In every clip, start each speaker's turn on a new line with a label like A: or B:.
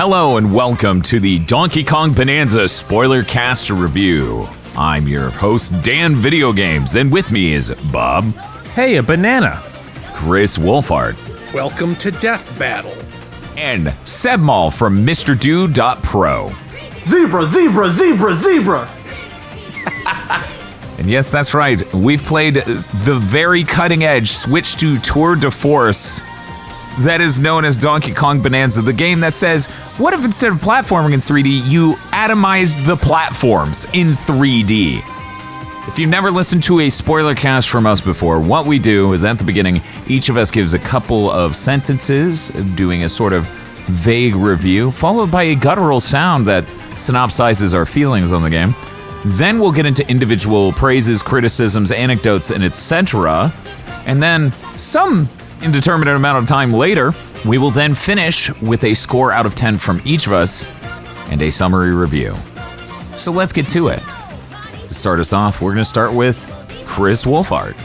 A: Hello and welcome to the Donkey Kong Bananza Spoilercast review. I'm your host, Dan Video Games, and with me is Bob.
B: Hey, a banana.
A: Chris Wolfhard.
C: Welcome to Death Battle.
A: And Sebmal from MrDude.pro.
D: Zebra, zebra, zebra, zebra.
A: And yes, that's right. We've played the very cutting edge switch to tour de force that is known as Donkey Kong Bananza, the game that says, what if instead of platforming in 3D, you atomized the platforms in 3D? If you've never listened to a spoiler cast from us before, what we do is at the beginning, each of us gives a couple of sentences, doing a sort of vague review, followed by a guttural sound that synopsizes our feelings on the game. Then we'll get into individual praises, criticisms, anecdotes, and etc. And then some indeterminate amount of time later, we will then finish with a score out of 10 from each of us and a summary review. So let's get to it. To start us off, we're going to start with Chris Wolfhard.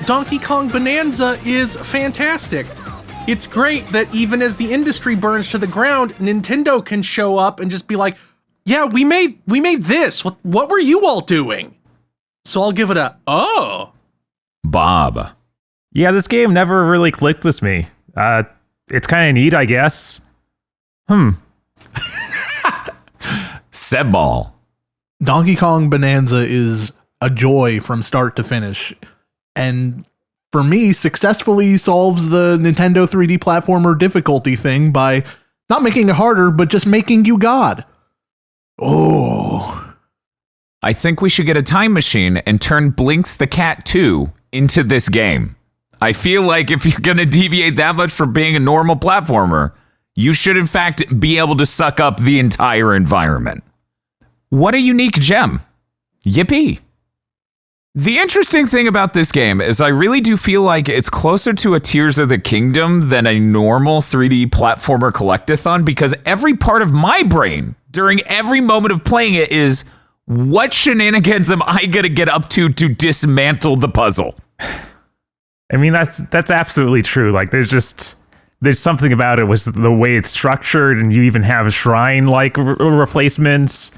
C: Donkey Kong Bananza is fantastic. It's great that even as the industry burns to the ground, Nintendo can show up and just be like, yeah, we made this. What were you all doing? So I'll give it a, oh.
A: Bob.
B: Yeah, this game never really clicked with me. It's kind of neat, I guess.
A: Sebmal.
D: Donkey Kong Bananza is a joy from start to finish. And for me, successfully solves the Nintendo 3D platformer difficulty thing by not making it harder, but just making you God. Oh.
A: I think we should get a time machine and turn Blinks the Cat 2 into this game. I feel like if you're going to deviate that much from being a normal platformer, you should in fact be able to suck up the entire environment. What a unique gem. Yippee. The interesting thing about this game is I really do feel like it's closer to a Tears of the Kingdom than a normal 3D platformer collectathon, because every part of my brain during every moment of playing it is, what shenanigans am I going to get up to dismantle the puzzle?
B: I mean, that's absolutely true. Like, there's something about it with the way it's structured, and you even have shrine-like replacements.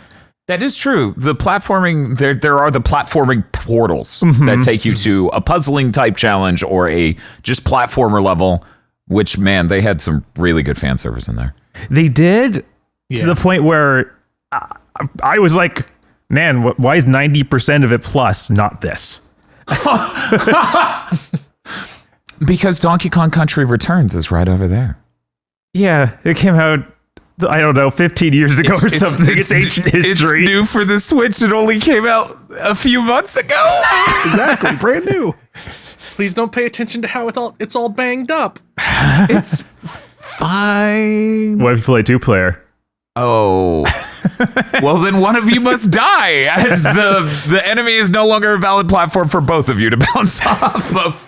A: That is true. The platforming, there are the platforming portals that take you to a puzzling type challenge or a just platformer level, which, man, they had some really good fan service in there.
B: They did, to the point where I was like, man, why is 90% of it plus not this?
A: Because Donkey Kong Country Returns is right over there.
B: Yeah, it came out, I don't know, 15 years ago or something. It's ancient history.
A: It's new for the Switch. It only came out a few months ago.
D: Exactly, brand new.
C: Please don't pay attention to how it's all banged up.
A: It's fine.
B: What if you play two-player?
A: Oh. Well, then one of you must die, as the enemy is no longer a valid platform for both of you to bounce off of.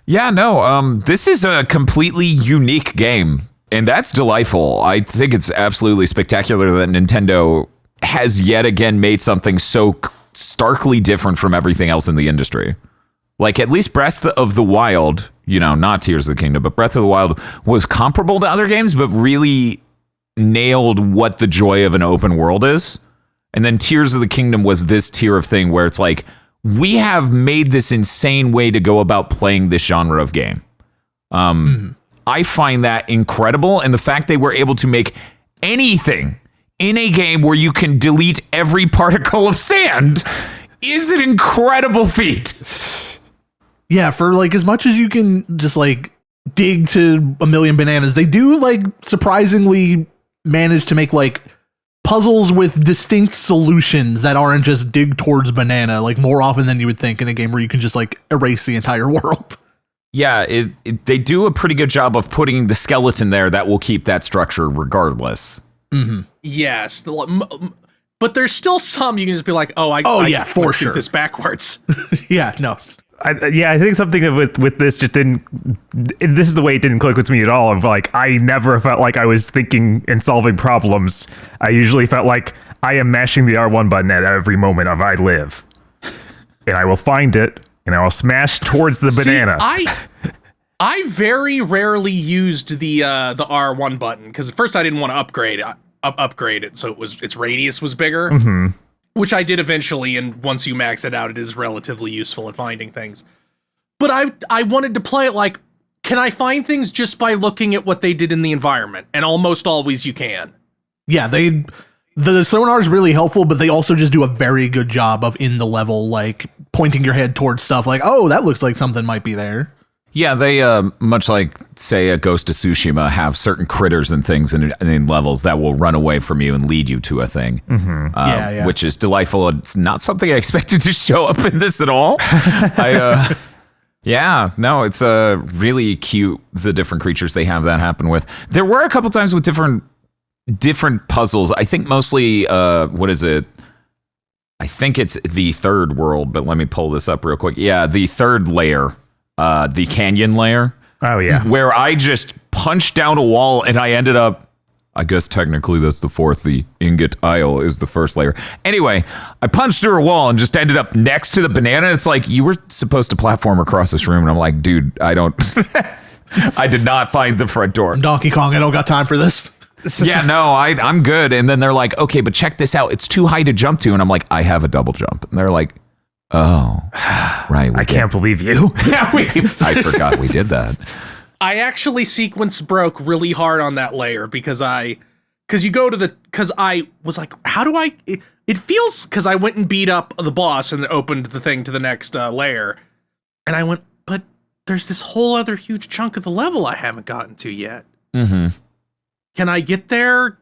A: Yeah, no, this is a completely unique game, and that's delightful. I think it's absolutely spectacular that Nintendo has yet again made something so starkly different from everything else in the industry. Like, at least Breath of the Wild, not Tears of the Kingdom, but Breath of the Wild was comparable to other games, but really nailed what the joy of an open world is. And then Tears of the Kingdom was this tier of thing where it's like, we have made this insane way to go about playing this genre of game. I find that incredible, and the fact they were able to make anything in a game where you can delete every particle of sand is an incredible feat.
D: Yeah, for like as much as you can just like dig to a million bananas, they do like surprisingly manage to make like puzzles with distinct solutions that aren't just dig towards banana, like more often than you would think in a game where you can just like erase the entire world.
A: Yeah, they do a pretty good job of putting the skeleton there that will keep that structure regardless.
C: Yes, but there's still some you can just be like, I
D: for sure
C: this backwards.
D: Yeah, no.
B: I think something with this just didn't. This is the way it didn't click with me at all. Of like, I never felt like I was thinking and solving problems. I usually felt like I am mashing the R1 button at every moment of I live, and I will find it and I will smash towards the banana.
C: I very rarely used the R1 button because at first I didn't want to upgrade it, so its radius was bigger, which I did eventually. And once you max it out, it is relatively useful at finding things. But I wanted to play it like, can I find things just by looking at what they did in the environment? And almost always you can.
D: Yeah, the sonar is really helpful, but they also just do a very good job of in the level, like pointing your head towards stuff like, oh, that looks like something might be there.
A: Yeah, they, much like, say, a Ghost of Tsushima, have certain critters and things in levels that will run away from you and lead you to a thing. Which is delightful. It's not something I expected to show up in this at all. Yeah, no, it's really cute, the different creatures they have that happen with. There were a couple times with different puzzles. I think mostly, what is it? I think it's the third world, but let me pull this up real quick. Yeah, the third layer, the canyon layer.
B: Oh, yeah.
A: Where I just punched down a wall and I ended up, I guess technically that's the fourth. The ingot isle is the first layer. Anyway, I punched through a wall and just ended up next to the banana. It's like, you were supposed to platform across this room. And I'm like, dude, I did not find the front door.
D: Donkey Kong, I don't got time for this.
A: Yeah, no, I'm good. And then they're like, okay, but check this out. It's too high to jump to. And I'm like, I have a double jump. And they're like, oh, right.
B: I can't believe you.
A: I forgot we did that.
C: I actually sequence broke really hard on that layer because I was like, how do it feels, because I went and beat up the boss and opened the thing to the next layer. And I went, but there's this whole other huge chunk of the level I haven't gotten to yet.
A: Mm-hmm.
C: Can I get there?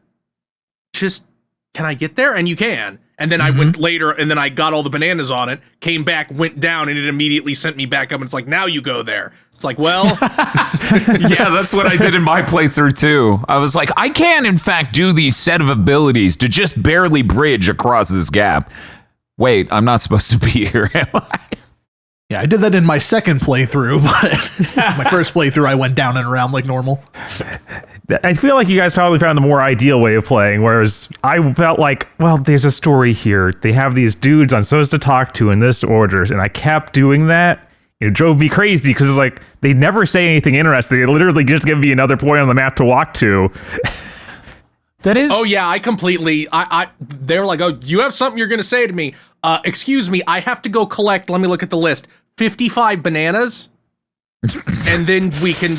C: Can I get there? And you can. And then I went later, and then I got all the bananas on it, came back, went down, and it immediately sent me back up. And it's like, now you go there. It's like, well.
A: Yeah, that's what I did in my playthrough, too. I was like, I can, in fact, do these set of abilities to just barely bridge across this gap. Wait, I'm not supposed to be here, am I?
D: Yeah, I did that in my second playthrough, but my first playthrough, I went down and around like normal.
B: I feel like you guys probably found the more ideal way of playing, whereas I felt like, well, there's a story here. They have these dudes I'm supposed to talk to in this order, and I kept doing that. It drove me crazy because it's like they never say anything interesting. They literally just give me another point on the map to walk to.
A: That is.
C: Oh yeah, I completely. They're like, oh, you have something you're gonna say to me. Excuse me, I have to go collect. Let me look at the list. 55 bananas, and then we can.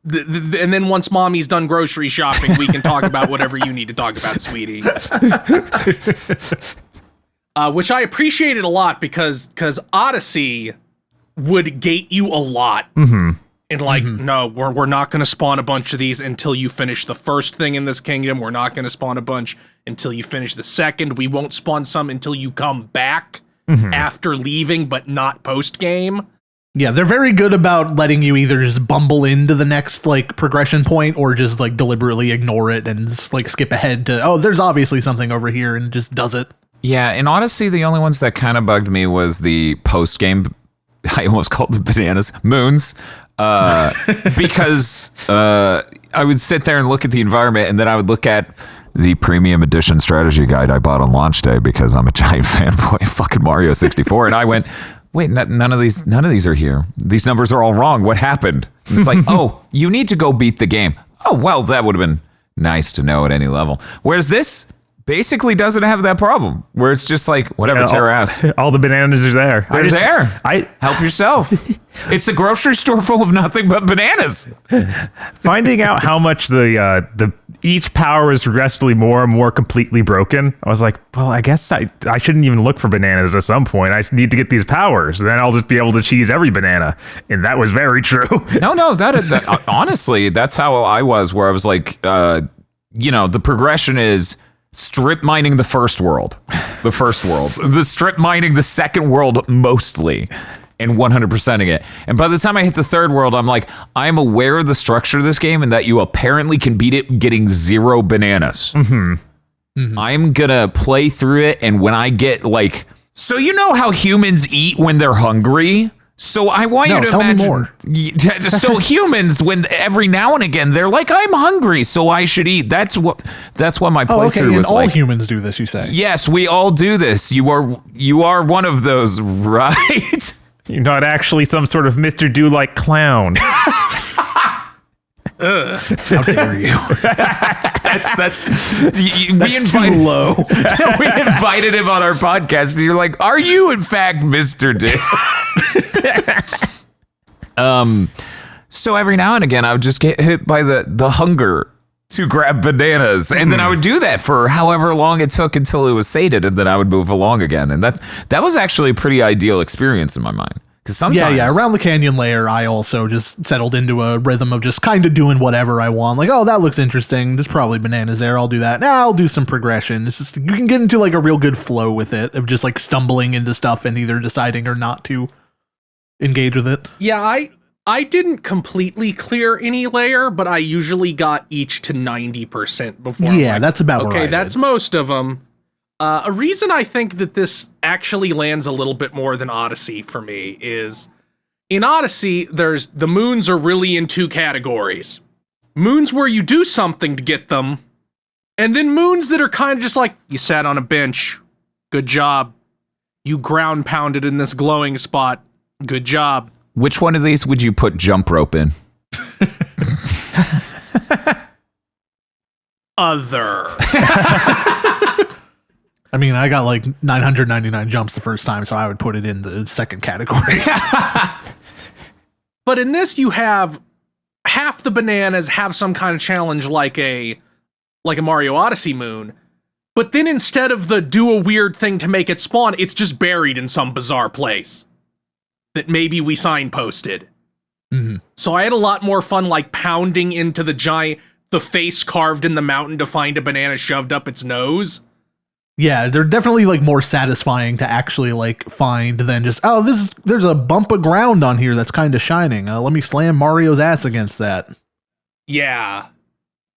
C: And then once mommy's done grocery shopping, we can talk about whatever you need to talk about, sweetie. Which I appreciated a lot because Odyssey would gate you a lot.
B: Mm-hmm.
C: And like, no, we're not going to spawn a bunch of these until you finish the first thing in this kingdom. We're not going to spawn a bunch until you finish the second. We won't spawn some until you come back after leaving, but not post-game.
D: Yeah, they're very good about letting you either just bumble into the next like progression point or just like deliberately ignore it and just, like skip ahead to, oh, there's obviously something over here, and just does it.
A: Yeah, in Odyssey, the only ones that kind of bugged me was the post-game, I almost called them bananas, moons. Because I would sit there and look at the environment, and then I would look at the premium edition strategy guide I bought on launch day because I'm a giant fanboy of fucking Mario 64, and I went, wait, none of these are here. These numbers are all wrong. What happened? And it's like, oh, you need to go beat the game. Oh, well, that would have been nice to know at any level. Whereas this basically doesn't have that problem, where it's just like, whatever, Tara asked.
B: All the bananas are there.
A: Help yourself. It's a grocery store full of nothing but bananas.
B: Finding out how much the each power is progressively more and more completely broken, I was like, well, I guess I shouldn't even look for bananas at some point. I need to get these powers, and then I'll just be able to cheese every banana. And that was very true.
A: No, that honestly, that's how I was, where I was like, the progression is strip mining the first world, the strip mining the second world mostly, and 100%ing it. And by the time I hit the third world, I'm like, I'm aware of the structure of this game and that you apparently can beat it getting 0 bananas. I'm gonna play through it, and when I get like, so you know how humans eat when they're hungry? So I want you to imagine. Me more. So humans, when every now and again they're like, "I'm hungry, so I should eat." That's what my playthrough was
D: all
A: like.
D: All humans do this, you say?
A: Yes, we all do this. You are one of those, right?
B: You're not actually some sort of Mr. Do-like clown.
D: How dare you?
A: We invited
D: Too low.
A: we invited him on our podcast, and you're like, "Are you in fact Mr. Dick?" So every now and again, I would just get hit by the hunger to grab bananas, and then I would do that for however long it took until it was sated, and then I would move along again. And that was actually a pretty ideal experience in my mind. Because sometimes,
D: around the canyon layer, I also just settled into a rhythm of just kind of doing whatever I want. Like, oh, that looks interesting. There's probably bananas there. I'll do that. Now I'll do some progression. It's just, you can get into like a real good flow with it of just like stumbling into stuff and either deciding or not to engage with it.
C: Yeah, I didn't completely clear any layer, but I usually got each to 90% before.
D: Yeah, that's about
C: okay,
D: right.
C: that's most of them. A reason I think that this actually lands a little bit more than Odyssey for me is in Odyssey, the moons are really in two categories. Moons where you do something to get them, and then moons that are kind of just like, you sat on a bench, good job. You ground pounded in this glowing spot, good job.
A: which one of these would you put jump rope in?
C: Other.
D: I mean, I got like 999 jumps the first time, so I would put it in the second category.
C: But in this, you have half the bananas have some kind of challenge like a Mario Odyssey moon. But then instead of the do a weird thing to make it spawn, it's just buried in some bizarre place that maybe we signposted.
D: Mm-hmm.
C: So I had a lot more fun like pounding into the face carved in the mountain to find a banana shoved up its nose.
D: Yeah, they're definitely like more satisfying to actually like find than just, oh, there's a bump of ground on here that's kind of shining. Let me slam Mario's ass against that.
C: Yeah.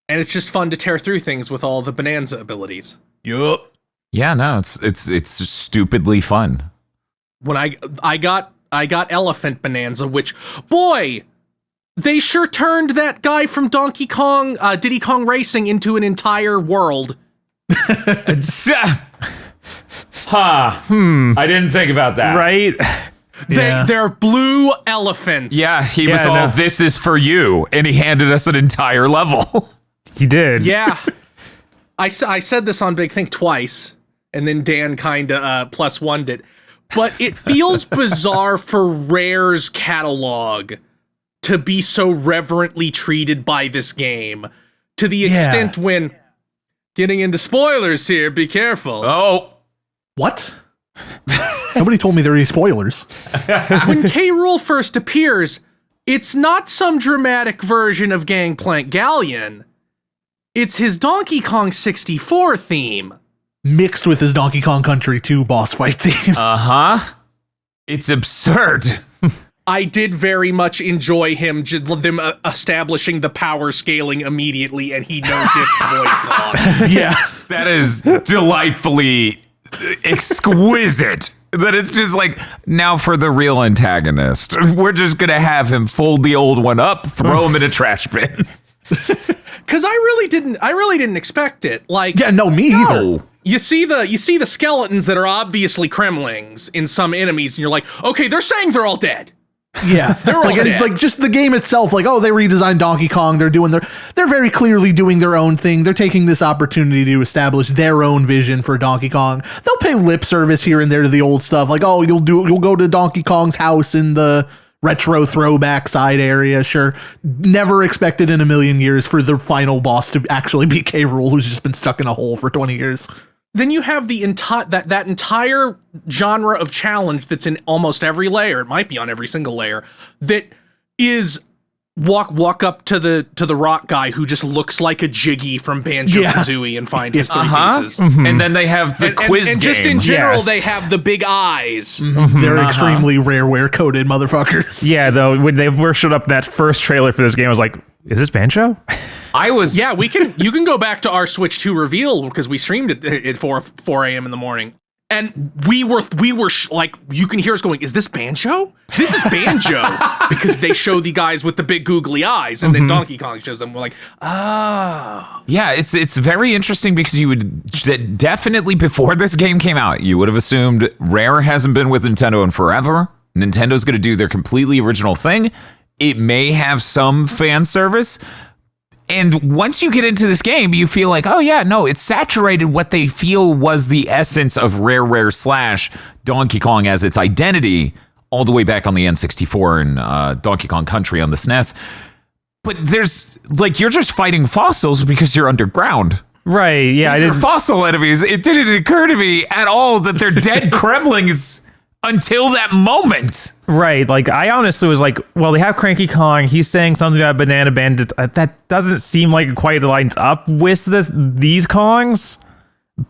C: And it's just fun to tear through things with all the Bananza abilities.
D: Yup.
A: Yeah, no, it's stupidly fun.
C: When I got Elephant Bananza, which, boy, they sure turned that guy from Donkey Kong, Diddy Kong Racing into an entire world.
A: I didn't think about that.
B: Right?
C: They're blue elephants.
A: Yeah, he was all, this is for you, and he handed us an entire level.
B: He did.
C: Yeah. I said this on Big Think twice, and then Dan kind of +1'd it. But it feels bizarre for Rare's catalog to be so reverently treated by this game, to the extent when... Getting into spoilers here, be careful.
A: Oh.
D: What? Nobody told me there are any spoilers.
C: When K. Rool first appears, it's not some dramatic version of Gangplank Galleon. It's his Donkey Kong 64 theme.
D: Mixed with his Donkey Kong Country 2 boss fight theme.
A: Uh-huh. It's absurd.
C: I did very much enjoy them establishing the power scaling immediately, and he no-dips void.
D: Yeah.
A: That is delightfully exquisite. That it's just like, now for the real antagonist. We're just going to have him fold the old one up, throw him in a trash bin.
C: Because I really didn't expect it. Like,
D: Yeah, no, me either.
C: You see the skeletons that are obviously Kremlings in some enemies, and you're like, okay, they're saying they're all dead.
D: Yeah,
C: They're all dead.
D: like just the game itself. Like, oh, they redesigned Donkey Kong. They're very clearly doing their own thing. They're taking this opportunity to establish their own vision for Donkey Kong. They'll pay lip service here and there to the old stuff. Like, oh, you'll go to Donkey Kong's house in the retro throwback side area. Sure, never expected in a million years for the final boss to actually be K. Rool, who's just been stuck in a hole for 20 years.
C: Then you have the that entire genre of challenge that's in almost every layer. It might be on every single layer. That is walk up to the rock guy who just looks like a Jiggy from Banjo-Kazooie and find his three pieces.
A: Mm-hmm. And then they have the quiz
C: and
A: game.
C: just in general, they have the big eyes.
D: Mm-hmm. They're extremely rareware coded motherfuckers.
B: Yeah, though, when they first showed up that first trailer for this game, I was like, is this Banjo?
C: Yeah, you can go back to our Switch 2 reveal because we streamed it at 4 a.m. in the morning. And we were like, you can hear us going, is this Banjo? This is Banjo. Because they show the guys with the big googly eyes, and then Donkey Kong shows them. We're like, oh.
A: Yeah, it's very interesting because you would definitely, before this game came out, you would have assumed Rare hasn't been with Nintendo in forever. Nintendo's going to do their completely original thing. It may have some fan service, And once you get into this game, you feel like, oh yeah, no, it's saturated what they feel was the essence of Rare Slash Donkey Kong as its identity all the way back on the N64 and Donkey Kong Country on the SNES. But there's, like, you're just fighting fossils because you're underground.
B: Right, yeah.
A: These are fossil enemies. It didn't occur to me at all that they're dead Kremlings until that moment.
B: Right, like, I honestly was like, well, they have Cranky Kong. He's saying something about Banana Bandits. That doesn't seem like it quite lines up with these Kongs.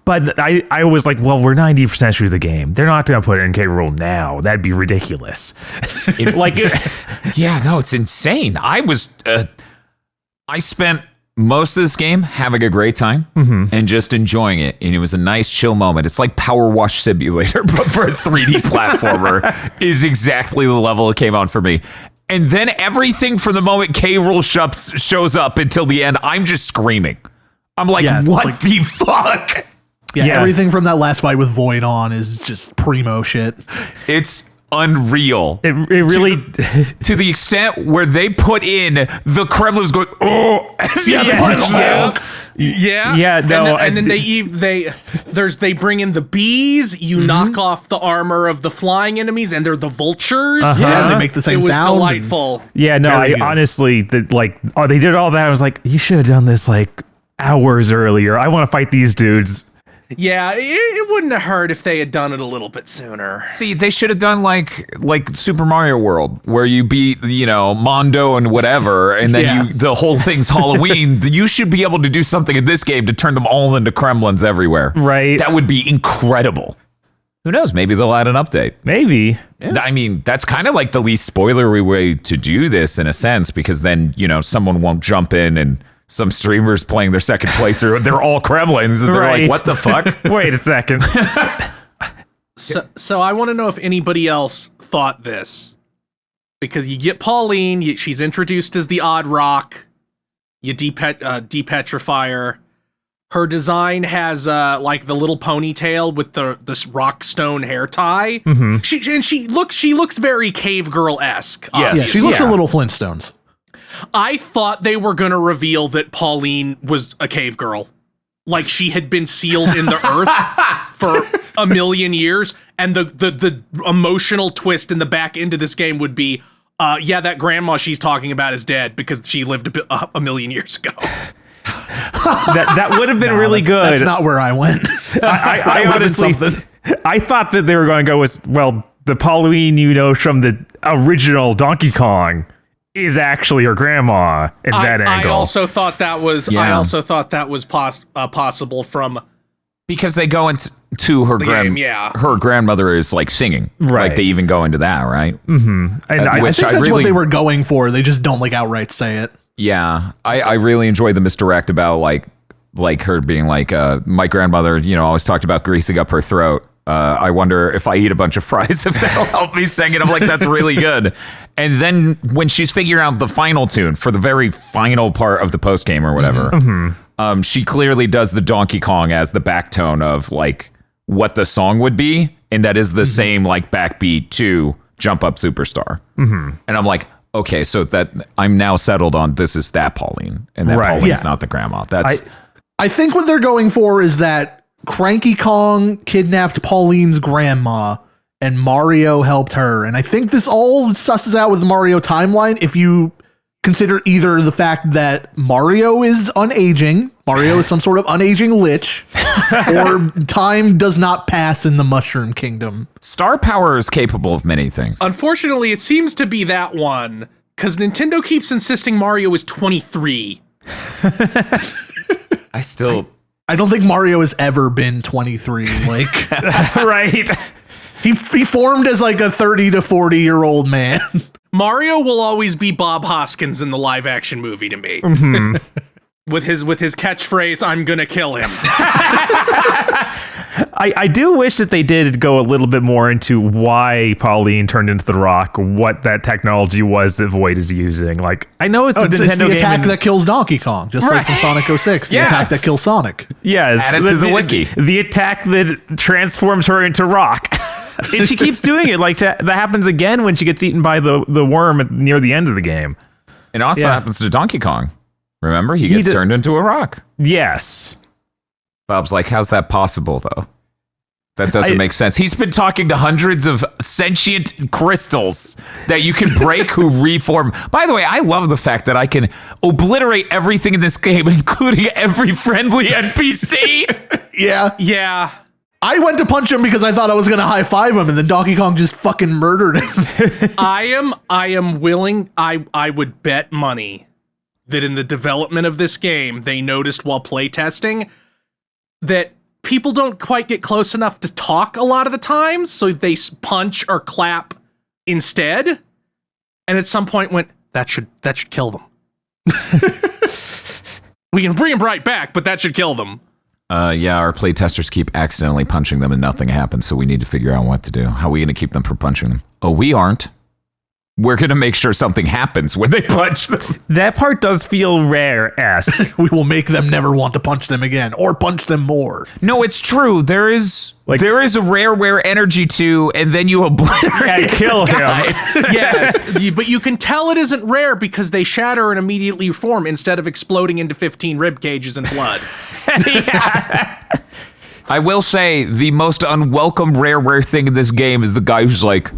B: But I was like, well, we're 90% through the game. They're not going to put it in K. Rool now. That'd be ridiculous.
A: Yeah, no, it's insane. I spent most of this game having a great time and just enjoying it. And it was a nice chill moment. It's like Power Wash Simulator, but for a 3D platformer is exactly the level it came on for me. And then everything from the moment K. Rool shows up until the end, I'm just screaming. I'm like, what the fuck?
D: Yeah, everything from that last fight with Void on is just primo shit.
A: It's unreal.
B: It really...
A: To the extent where they put in the Kremlins going, oh, as you punch them.
B: Yeah, no.
C: And then they bring in the bees. You knock off the armor of the flying enemies, and they're the vultures.
D: Yeah, and they make the same
C: sound. It was
D: sound.
C: delightful.
B: Yeah, no, I honestly, they did all that. I was like, you should have done this like hours earlier. I want to fight these dudes.
C: Yeah, it wouldn't have hurt if they had done it a little bit sooner.
A: See, they should have done like Super Mario World, where you beat, Mondo and whatever, and then the whole thing's Halloween. You should be able to do something in this game to turn them all into Kremlins everywhere.
B: Right.
A: That would be incredible. Who knows? Maybe they'll add an update.
B: Maybe.
A: Yeah. I mean, that's kind of like the least spoilery way to do this in a sense, because then, someone won't jump in and some streamers playing their second playthrough, they're all Kremlins, and they're like, what the fuck?
B: Wait a second.
C: So I want to know if anybody else thought this. Because you get Pauline, she's introduced as the Odd Rock, you depetrify her. Her design has like the little ponytail with this rock stone hair tie. Mm-hmm. She looks very cave girl-esque.
A: Yes.
D: Yeah, she looks a little Flintstones.
C: I thought they were going to reveal that Pauline was a cave girl. Like she had been sealed in the earth for a million years. And the emotional twist in the back end of this game would be, that grandma she's talking about is dead because she lived a million years ago.
B: that would have been really good.
D: That's not where I went.
B: I honestly, I thought that they were going to go with, the Pauline from the original Donkey Kong is actually her grandma in that angle.
C: I also thought that was possible from,
A: because they go into her her grandmother is like singing,
B: right?
A: Like they even go into that, right?
B: Mm-hmm. And
D: I think that's what they were going for. They just don't outright say it.
A: Yeah, I really enjoy the misdirect about like her being like, my grandmother, always talked about greasing up her throat. I wonder if I eat a bunch of fries, if that'll help me sing it. I'm like, that's really good. And then when she's figuring out the final tune for the very final part of the post game or whatever, she clearly does the Donkey Kong as the back tone of like what the song would be, and that is the same like backbeat to Jump Up Superstar. And I'm like, okay, so that I'm now settled on this is that Pauline, and that Pauline's not the grandma.
D: I think what they're going for is that Cranky Kong kidnapped Pauline's grandma and Mario helped her. And I think this all susses out with the Mario timeline if you consider either the fact that Mario is unaging, Mario is some sort of unaging lich, or time does not pass in the Mushroom Kingdom.
A: Star power is capable of many things.
C: Unfortunately, it seems to be that one, because Nintendo keeps insisting Mario is 23.
D: I don't think Mario has ever been 23. Like,
B: right.
D: He formed as like a 30 to 40-year-old man.
C: Mario will always be Bob Hoskins in the live action movie to me. With his catchphrase, I'm gonna kill him.
B: I do wish that they did go a little bit more into why Pauline turned into the Rock, what that technology was that Void is using. Like, I know it's
D: it's the attack that kills Donkey Kong, just like from Sonic 06, the attack that kills Sonic.
B: Yes.
A: Add it to the wiki.
B: The attack that transforms her into Rock. And she keeps doing it. Like, that happens again when she gets eaten by the worm near the end of the game.
A: It also happens to Donkey Kong. Remember, he gets turned into a rock.
B: Yes.
A: Bob's like, how's that possible, though? That doesn't make sense. He's been talking to hundreds of sentient crystals that you can break who reform. By the way, I love the fact that I can obliterate everything in this game, including every friendly NPC.
D: Yeah. I went to punch him because I thought I was going to high five him, and then Donkey Kong just fucking murdered him.
C: I am willing. I would bet money that in the development of this game, they noticed while playtesting that people don't quite get close enough to talk a lot of the times, so they punch or clap instead. And at some point went, that should kill them. We can bring them right back, but that should kill them.
A: Yeah, our playtesters keep accidentally punching them and nothing happens, so we need to figure out what to do. How are we going to keep them from punching them? Oh, we aren't. We're going to make sure something happens when they punch them.
B: That part does feel rare-esque.
D: We will make them never want to punch them again, or punch them more.
A: No, it's true. There is a rareware energy to, and then you obliterate
B: kill him.
C: Yes, but you can tell it isn't rare because they shatter and immediately reform instead of exploding into 15 rib cages and blood.
A: I will say the most unwelcome rareware thing in this game is the guy who's like,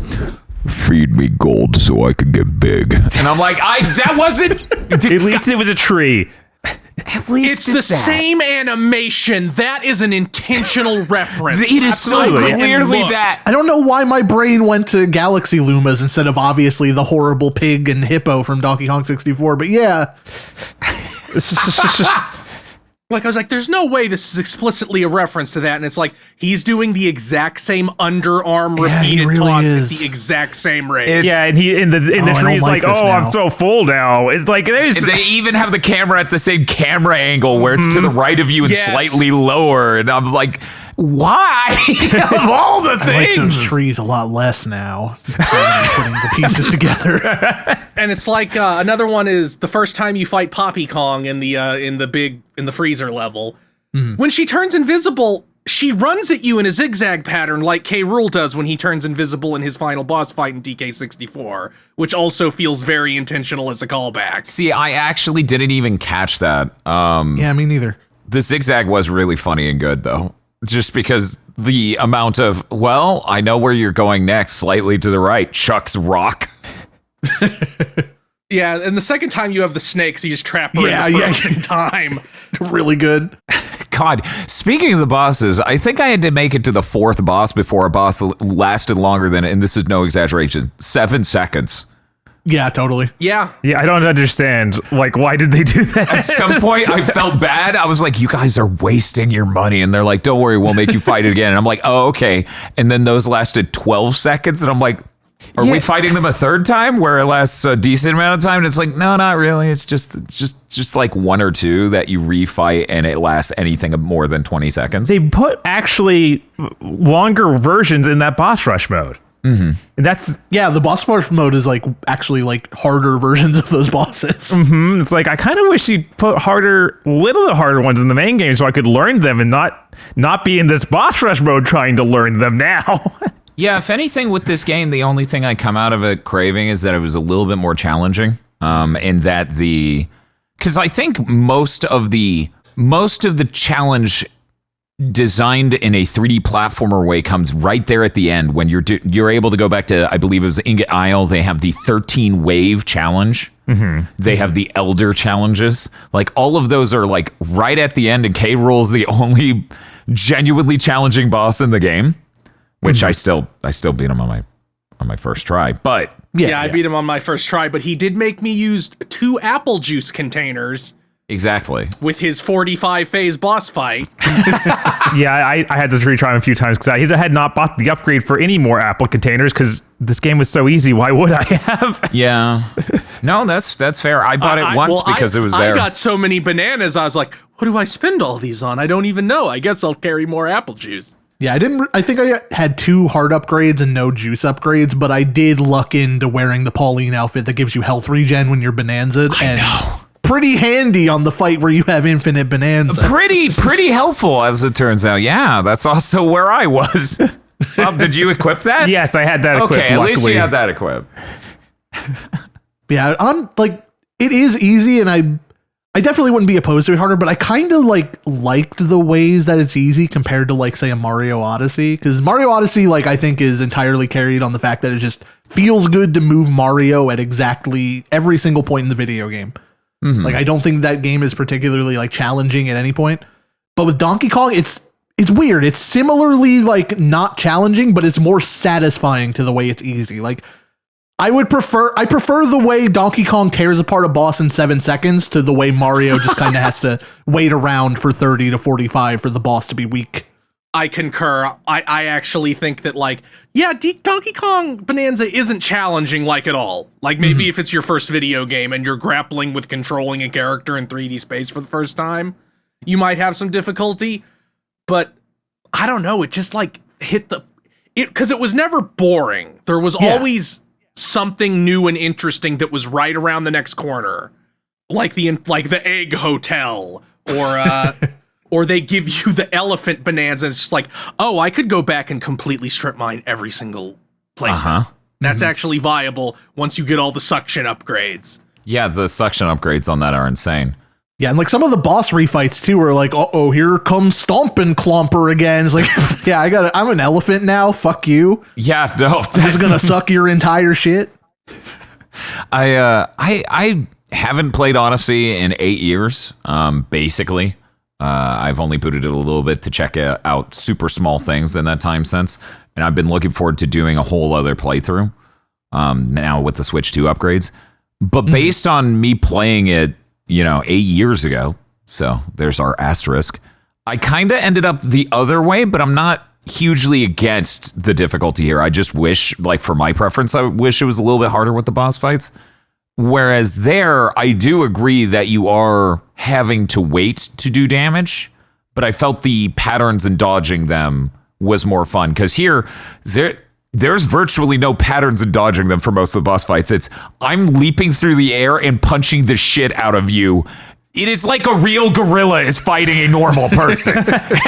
A: feed me gold so I can get big. And I'm like, that wasn't...
B: At least it was a tree.
A: At least
C: it's the same animation. That is an intentional reference.
A: It is so clearly that.
D: I don't know why my brain went to Galaxy Lumas instead of obviously the horrible pig and hippo from Donkey Kong 64, but yeah.
C: Like, I was like, there's no way this is explicitly a reference to that. And it's like, he's doing the exact same underarm repeated toss at the exact same rate.
B: And he in the tree is like, I'm so full now. It's like, there's...
A: And they even have the camera at the same camera angle where it's to the right of you and slightly lower. And I'm like, why? Of all the things.
D: I like those trees a lot less now. Putting the pieces together.
C: And it's like, another one is the first time you fight Poppy Kong in the freezer level. When she turns invisible, she runs at you in a zigzag pattern like K. Rool does when he turns invisible in his final boss fight in DK64, which also feels very intentional as a callback.
A: See, I actually didn't even catch that.
D: Yeah, me neither.
A: The zigzag was really funny and good, though. Just because the amount of, I know where you're going next, slightly to the right, Chuck's rock.
C: Yeah, and the second time you have the snakes, you just trap her in the frozen time.
D: Really good.
A: God, speaking of the bosses, I think I had to make it to the fourth boss before a boss lasted longer than, and this is no exaggeration, 7 seconds.
D: Yeah, totally.
C: Yeah,
B: I don't understand. Like, why did they do that?
A: At some point, I felt bad. I was like, you guys are wasting your money. And they're like, don't worry, we'll make you fight it again. And I'm like, oh, okay. And then those lasted 12 seconds. And I'm like, are we fighting them a third time where it lasts a decent amount of time? And it's like, no, not really. It's just like one or two that you refight and it lasts anything more than 20 seconds.
B: They put actually longer versions in that boss rush mode. That's
D: the boss rush mode is like actually like harder versions of those bosses.
B: It's like, I kind of wish you'd put little bit harder ones in the main game so I could learn them and not be in this boss rush mode trying to learn them now.
A: Yeah, if anything with this game, the only thing I come out of it craving is that it was a little bit more challenging. And that because I think most of the challenge designed in a 3D platformer way comes right there at the end when you're able to go back to, I believe it was Ingot Isle. They have the 13 wave challenge. They have the Elder challenges. Like all of those are like right at the end, and K. Rool is the only genuinely challenging boss in the game, which I still beat him on my first try. But
C: I beat him on my first try, but he did make me use 2 apple juice containers.
A: Exactly.
C: With his 45 phase boss fight.
B: I had to retry him a few times because I had not bought the upgrade for any more apple containers because this game was so easy. Why would I have?
A: Yeah. No, that's fair. I bought it once because it was there.
C: I got so many bananas. I was like, what do I spend all these on? I don't even know. I guess I'll carry more apple juice.
D: Yeah, I think I had 2 hard upgrades and no juice upgrades, but I did luck into wearing the Pauline outfit that gives you health regen when you're Bananza.
A: I know.
D: Pretty handy on the fight where you have infinite Bananza.
A: Pretty helpful, as it turns out. Yeah, that's also where I was. Bob, did you equip that?
B: Yes, I had that equipped.
A: Okay, at
B: luckily.
A: least you had that equipped.
D: Yeah, it is easy, and I I definitely wouldn't be opposed to it harder, but I kind of liked the ways that it's easy compared to like say a Mario Odyssey, because Mario Odyssey I think is entirely carried on the fact that it just feels good to move Mario at exactly every single point in the video game. Like I don't think that game is particularly challenging at any point. But with Donkey Kong, it's weird. It's similarly not challenging, but it's more satisfying to the way it's easy. I prefer the way Donkey Kong tears apart a boss in 7 seconds to the way Mario just kind of has to wait around for 30 to 45 for the boss to be weak.
C: I concur. I actually think that Donkey Kong Bonanza isn't challenging at all. Maybe if it's your first video game and you're grappling with controlling a character in 3D space for the first time, you might have some difficulty. But I don't know. It just hit because it was never boring. There was always something new and interesting that was right around the next corner, like the egg hotel, or they give you the elephant bonanza. It's just oh, I could go back and completely strip mine every single place. That's actually viable once you get all the suction upgrades.
A: Yeah, the suction upgrades on that are insane.
D: Yeah, and some of the boss refights too are uh-oh, here comes Stompin' Clomper again. It's yeah, I'm an elephant now. Fuck you.
A: Yeah, no.
D: I'm just gonna suck your entire shit.
A: I haven't played Odyssey in 8 years. Basically, I've only booted it a little bit to check out super small things in that time since, and I've been looking forward to doing a whole other playthrough. Now with the Switch 2 upgrades, but based on me playing it, 8 years ago, so there's our asterisk, I kind of ended up the other way, but I'm not hugely against the difficulty here. I just wish, for my preference, I wish it was a little bit harder with the boss fights. Whereas there, I do agree that you are having to wait to do damage, but I felt the patterns and dodging them was more fun. Because here, there's virtually no patterns in dodging them for most of the boss fights. It's, I'm leaping through the air and punching the shit out of you. It is like a real gorilla is fighting a normal person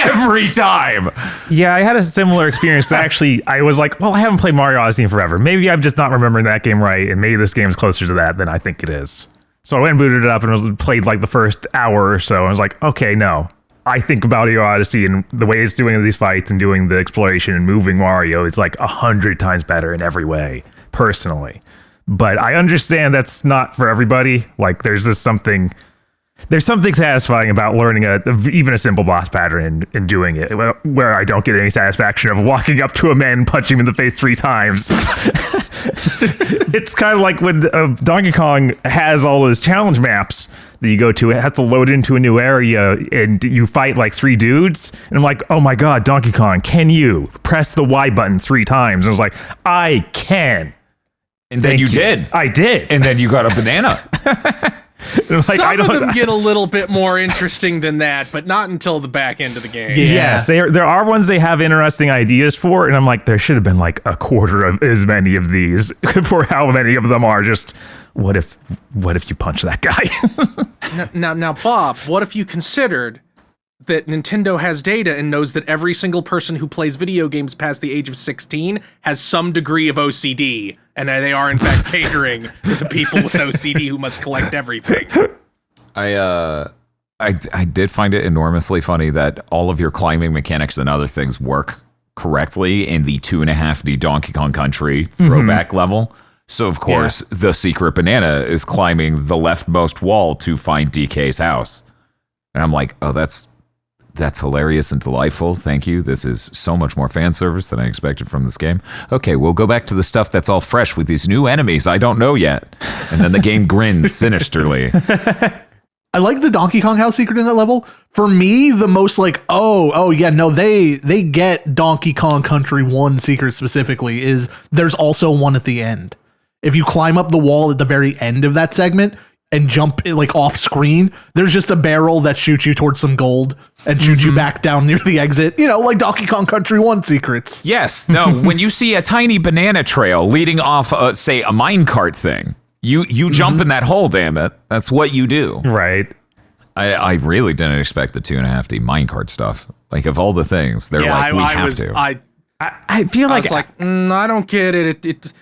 A: every time.
B: Yeah, I had a similar experience. Actually, I was well, I haven't played Mario Odyssey in forever. Maybe I'm just not remembering that game right, and maybe this game is closer to that than I think it is. So I went and booted it up and played the first hour or so. And I was okay, no. I think about Mario Odyssey and the way it's doing these fights and doing the exploration and moving Mario is 100 times better in every way, personally. But I understand that's not for everybody. There's just something satisfying about learning even a simple boss pattern and doing it, where I don't get any satisfaction of walking up to a man and punching him in the face 3 times. It's kind of like when Donkey Kong has all those challenge maps that you go to. It has to load into a new area and you fight 3 dudes. And I'm oh my God, Donkey Kong, can you press the Y button 3 times? And I was I can.
A: And then you did.
B: I did.
A: And then you got a banana.
C: Some of them get a little bit more interesting than that, but not until the back end of the game.
B: Yeah. Yes, there are ones they have interesting ideas for, and I'm there should have been a quarter of as many of these for how many of them are just, what if you punch that guy?
C: now, Bob, what if you considered that Nintendo has data and knows that every single person who plays video games past the age of 16 has some degree of OCD, and they are in fact catering to the people with OCD who must collect everything.
A: I did find it enormously funny that all of your climbing mechanics and other things work correctly in the 2.5D Donkey Kong Country throwback level. So of course, the secret banana is climbing the leftmost wall to find DK's house. And I'm oh, that's hilarious and delightful. Thank you. This is so much more fan service than I expected from this game. Okay, we'll go back to the stuff that's all fresh with these new enemies I don't know yet. And then the game grins sinisterly.
D: I like the Donkey Kong house secret in that level. For me, the most they get Donkey Kong Country 1 secret specifically is there's also one at the end. If you climb up the wall at the very end of that segment and jump off screen, there's just a barrel that shoots you towards some gold and shoots you back down near the exit, like Donkey Kong Country 1 secrets.
A: Yes. No, when you see a tiny banana trail leading off, say, a minecart thing, you jump in that hole, damn it. That's what you do.
B: Right.
A: I really didn't expect the 2.5D minecart stuff. Of all the things, they're we have to.
B: I feel
C: I was I don't get it. It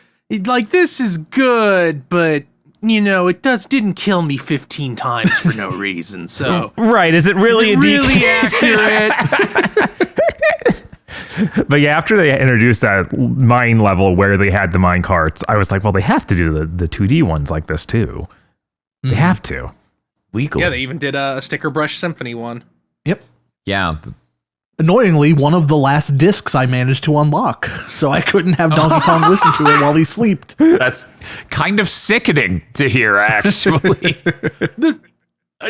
C: this is good, but it didn't kill me 15 times for no reason. So
B: Right, is it really
C: really accurate?
B: But yeah, after they introduced that mine level where they had the mine carts, I was like, well, they have to do the 2D ones like this too. They have to.
A: Legally.
C: Yeah, they even did a Sticker Brush Symphony one.
D: Yep.
A: Yeah.
D: Annoyingly, one of the last discs I managed to unlock, so I couldn't have Donkey Kong listen to it while he slept.
A: That's kind of sickening to hear, actually.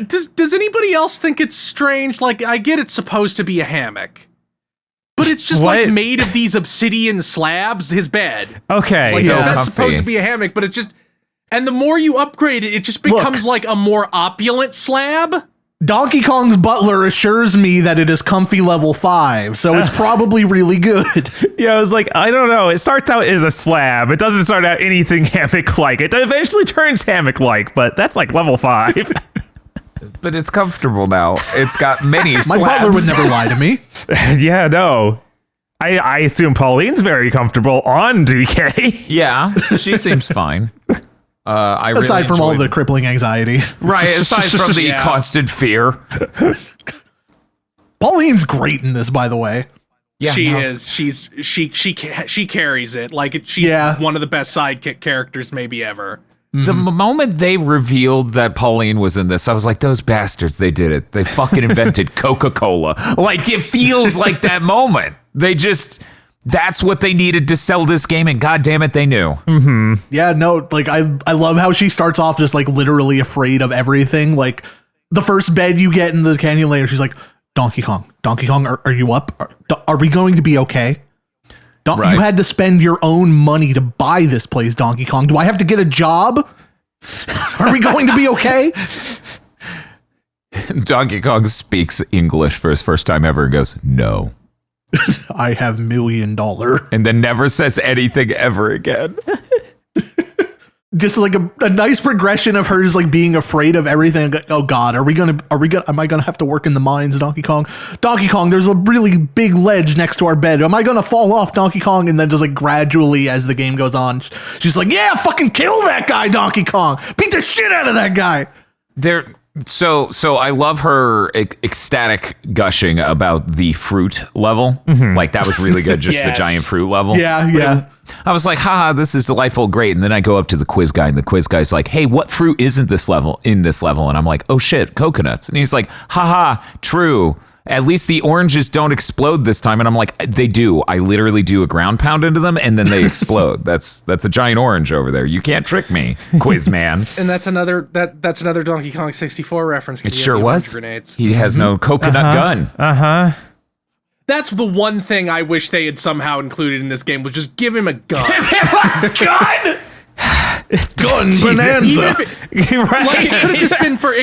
C: Does anybody else think it's strange? Like, I get it's supposed to be a hammock, but it's just like made of these obsidian slabs. His bed.
B: Okay.
C: Like,
A: So
C: his bed's
A: comfy.
C: supposed to be a hammock, but it's just. And the more you upgrade it, it just becomes like a more opulent slab.
D: Donkey Kong's butler assures me that it is comfy level 5, so it's probably really good.
B: Yeah, I was like, I don't know. It starts out as a slab. It doesn't start out anything hammock-like. It eventually turns hammock-like, but that's like level 5.
A: But it's comfortable now. It's got many
D: My
A: slabs.
D: butler would never lie to me.
B: Yeah, no. I assume Pauline's very comfortable on DK.
A: Yeah, she seems fine. I
D: Aside
A: really
D: from all
A: enjoyed-
D: the crippling anxiety.
A: Right, aside from the
C: Yeah.
A: constant fear.
D: Pauline's great in this, by the way.
A: Yeah,
C: She
A: no.
C: is. She carries it. Like she's
D: Yeah.
C: one of the best sidekick characters maybe ever.
A: The moment they revealed that Pauline was in this, I was like, those bastards, they did it. They fucking invented Coca-Cola. Like, it feels like that moment. That's what they needed to sell this game, and god damn it, they knew.
D: Yeah, no, like I love how she starts off just like literally afraid of everything. Like the first bed you get in the canyon layer, she's like, Donkey Kong, are you up? Are we going to be okay?
A: Right.
D: You had to spend your own money to buy this place, Donkey Kong. Do I have to get a job? Are we going to be okay?
A: Donkey Kong speaks English for his first time ever and goes, no.
D: I have $1 million.
A: And then never says anything ever again.
D: Just like a nice progression of her just like being afraid of everything. Like, oh God, am I gonna have to work in the mines, Donkey Kong? Donkey Kong, there's a really big ledge next to our bed. Am I gonna fall off, Donkey Kong? And then just like gradually as the game goes on, she's like, yeah, fucking kill that guy, Donkey Kong. Beat the shit out of that guy.
A: So I love her ecstatic gushing about the fruit level. Like, that was really good, just
C: Yes.
A: the giant fruit level.
D: Yeah.
A: I was like, haha, this is delightful, great. And then I go up to the quiz guy, and the quiz guy's like, hey, what fruit isn't this level in this level? And I'm like, oh shit, coconuts. And he's like, haha, true. At least the oranges don't explode this time. And I'm like, they do. I literally do a ground pound into them, and then they explode. That's a giant orange over there. You can't trick me, quiz man.
C: And that's another Donkey Kong 64 reference. 'cause
A: It
C: he has
A: sure
C: the orange
A: was.
C: Grenades.
A: He has no coconut gun.
C: That's the one thing I wish they had somehow included in this game was just give him a gun.
A: Gun!
D: Gun
C: Even
D: Bananza.
C: if it, like it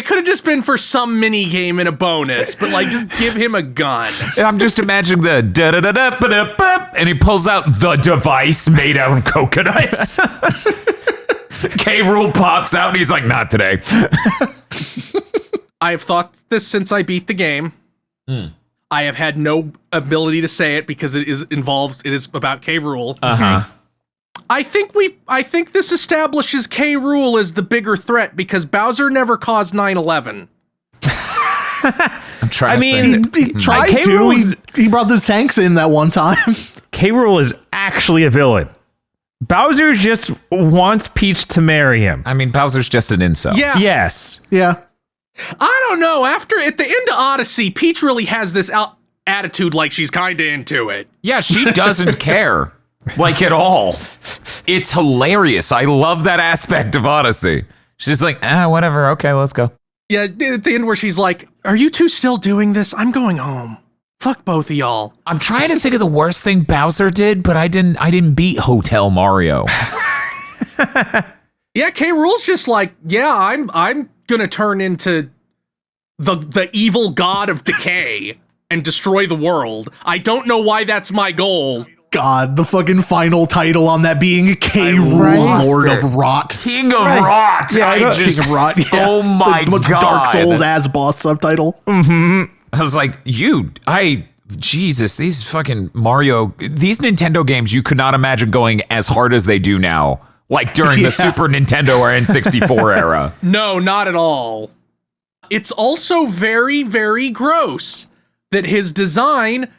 C: could have just been for some mini game in a bonus, but like just give him a gun.
A: I'm just imagining the da-da-da-da-ba-da-ba, and he pulls out the device made out of coconuts. K. Rool pops out, and he's like, not today.
C: I have thought this since I beat the game. I have had no ability to say it because it is about K. Rool. I think this establishes K. Rool as the bigger threat because Bowser never caused 9/11.
A: I'm trying to think.
D: He tried
B: K.
D: to.
B: Rool's-
D: He brought the tanks in that one time.
B: K. Rool is actually a villain. Bowser just wants Peach to marry him.
A: I mean, Bowser's just an incel.
C: Yeah.
B: Yes.
D: Yeah.
C: I don't know. At the end of Odyssey, Peach really has this attitude like she's kind of into it.
A: Yeah, she doesn't care. Like, at all. It's hilarious. I love that aspect of Odyssey. She's like, whatever. Okay, let's go.
C: Yeah, at the end where she's like, "Are you two still doing this? I'm going home. Fuck both of y'all."
A: I'm trying to think of the worst thing Bowser did, but I didn't beat Hotel Mario.
C: Yeah, K. Rool's just like, yeah, I'm gonna turn into the evil god of decay and destroy the world. I don't know why that's my goal.
D: God, the fucking final title on that being K. Rool,
A: lost
D: Lord
A: it.
D: of Rot.
A: King of Rot.
B: Yeah, I know.
D: King of Rot. Yeah.
A: Oh my
D: the most
A: God.
D: Dark Souls as boss subtitle.
A: I was like, Jesus, these fucking these Nintendo games, you could not imagine going as hard as they do now like during the Super Nintendo or N64 era.
C: No, not at all. It's also very, very gross that his design,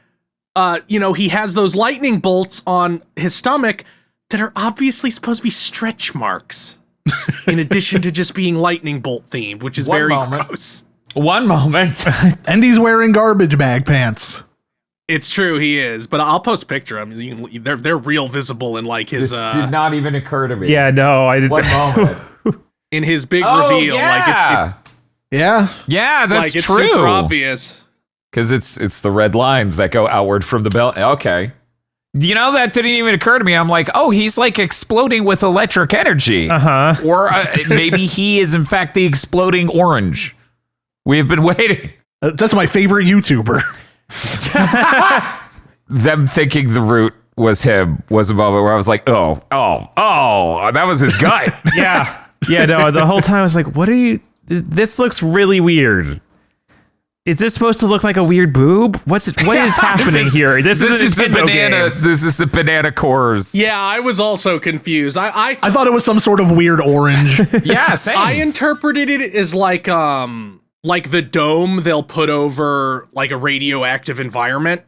C: he has those lightning bolts on his stomach that are obviously supposed to be stretch marks, in addition to just being lightning bolt themed, which is gross.
A: One moment.
D: And he's wearing garbage bag pants.
C: It's true, he is, but I'll post a picture of them. They're real visible in like his.
A: This did not even occur to me.
B: Yeah, no, I didn't.
A: One moment.
C: In his big reveal,
A: yeah. Yeah, that's
C: like it's
A: true.
C: Super obvious.
A: Because it's the red lines that go outward from the belt. Okay. That didn't even occur to me. I'm like, oh, he's like exploding with electric energy.
B: Uh-huh.
A: Or maybe he is, in fact, the exploding orange. We have been waiting.
D: That's my favorite YouTuber.
A: Them thinking the root was him was a moment where I was like, oh, that was his gut.
B: Yeah. Yeah, no, the whole time I was like, this looks really weird. Is this supposed to look like a weird boob? What is happening here? This is
A: the banana.
B: Game.
A: This is the banana cores.
C: Yeah, I was also confused. I
D: thought it was some sort of weird orange.
A: Yeah, same.
C: I interpreted it as like the dome they'll put over like a radioactive environment,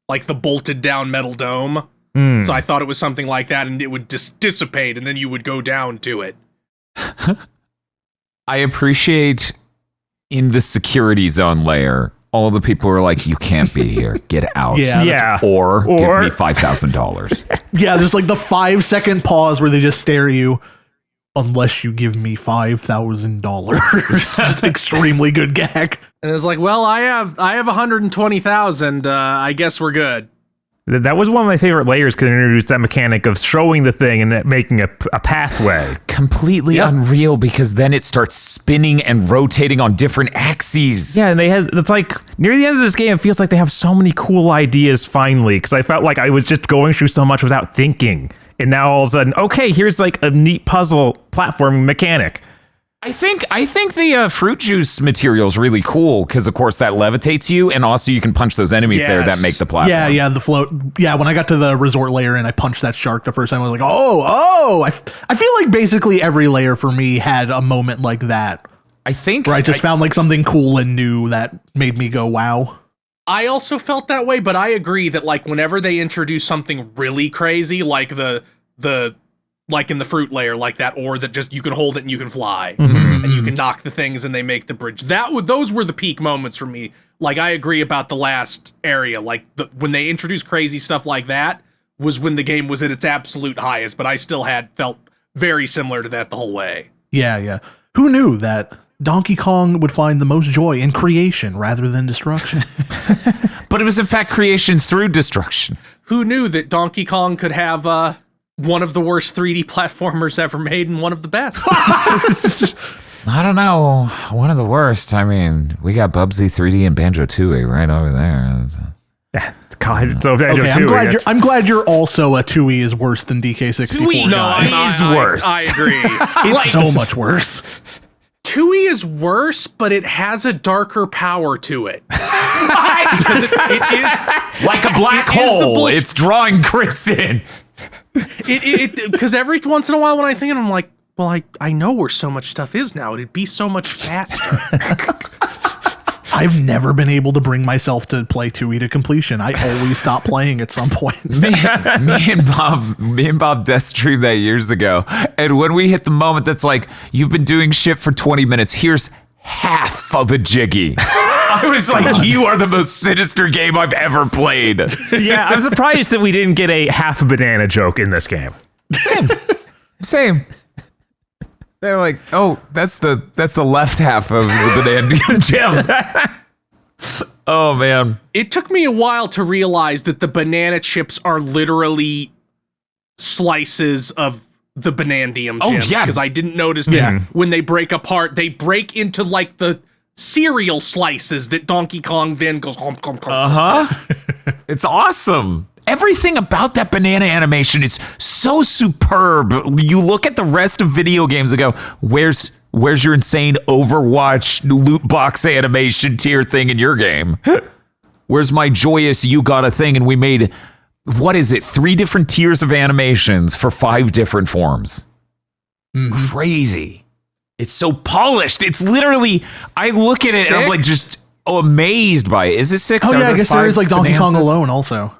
C: like the bolted down metal dome. So I thought it was something like that, and it would dissipate, and then you would go down to it.
A: I appreciate in the security zone layer, all the people are like, you can't be here. Get out.
B: Yeah.
A: Or give me $5,000.
D: Yeah, there's like the 5-second pause where they just stare at you. Unless you give me $5,000. Extremely good gag.
C: And it's like, well, I have 120,000. I guess we're good.
B: That was one of my favorite layers because it introduced that mechanic of showing the thing and making a pathway.
A: Completely unreal because then it starts spinning and rotating on different axes.
B: Yeah, and it's like near the end of this game, it feels like they have so many cool ideas finally because I felt like I was just going through so much without thinking. And now all of a sudden, okay, here's like a neat puzzle platform mechanic.
A: I think the fruit juice material is really cool because, of course, that levitates you, and also you can punch those enemies there that make the platform.
D: Yeah, the float. Yeah, when I got to the resort layer and I punched that shark the first time, I was like, oh. I feel like basically every layer for me had a moment like that.
A: I think
D: where I just found like something cool and new that made me go, wow.
C: I also felt that way, but I agree that like whenever they introduce something really crazy, like the like in the fruit layer, like that, or that just you can hold it and you can fly, and you can knock the things and they make the bridge. Those were the peak moments for me. Like I agree about the last area, like when they introduced crazy stuff like that was when the game was at its absolute highest. But I still felt very similar to that the whole way.
D: Yeah. Who knew that Donkey Kong would find the most joy in creation rather than destruction?
A: But it was in fact creation through destruction.
C: Who knew that Donkey Kong could have one of the worst 3D platformers ever made and one of the best?
A: I don't know. One of the worst. I mean, we got Bubsy 3D and Banjo-Tooie right over there.
B: Yeah, God, so
D: okay, I'm glad you're also a Tooie is worse than DK64.
C: No,
A: is worse.
C: I agree.
D: It's so much worse.
C: Tooie is worse, but it has a darker power to it. Because it is
A: like a black hole. It's drawing Chris in.
C: Because every once in a while when I think of it, I'm like, well, I know where so much stuff is now. It'd be so much faster.
D: I've never been able to bring myself to play 2E to completion. I always stop playing at some point.
A: me and Bob death streamed that years ago. And when we hit the moment that's like, you've been doing shit for 20 minutes, here's half of a Jiggy. I was like, you are the most sinister game I've ever played.
B: Yeah, I'm surprised that we didn't get a half a banana joke in this game.
A: Same. They're like, oh, that's the left half of the banana gem. Oh man.
C: It took me a while to realize that the banana chips are literally slices of the Banandium gems.
A: Yeah.
C: Because I didn't notice that when they break apart, they break into like the cereal slices that Donkey Kong then goes hom.
A: It's awesome. Everything about that banana animation is so superb. You look at the rest of video games and go, where's your insane Overwatch loot box animation tier thing in your game? Where's my joyous you got a thing? And we made, 3 different tiers of animations for 5 different forms. Crazy. It's so polished. It's literally, I look at it and I'm like just amazed by it. Is it 6?
D: Oh yeah, I guess there is like Donkey Kong
A: Bonanzas?
D: alone also.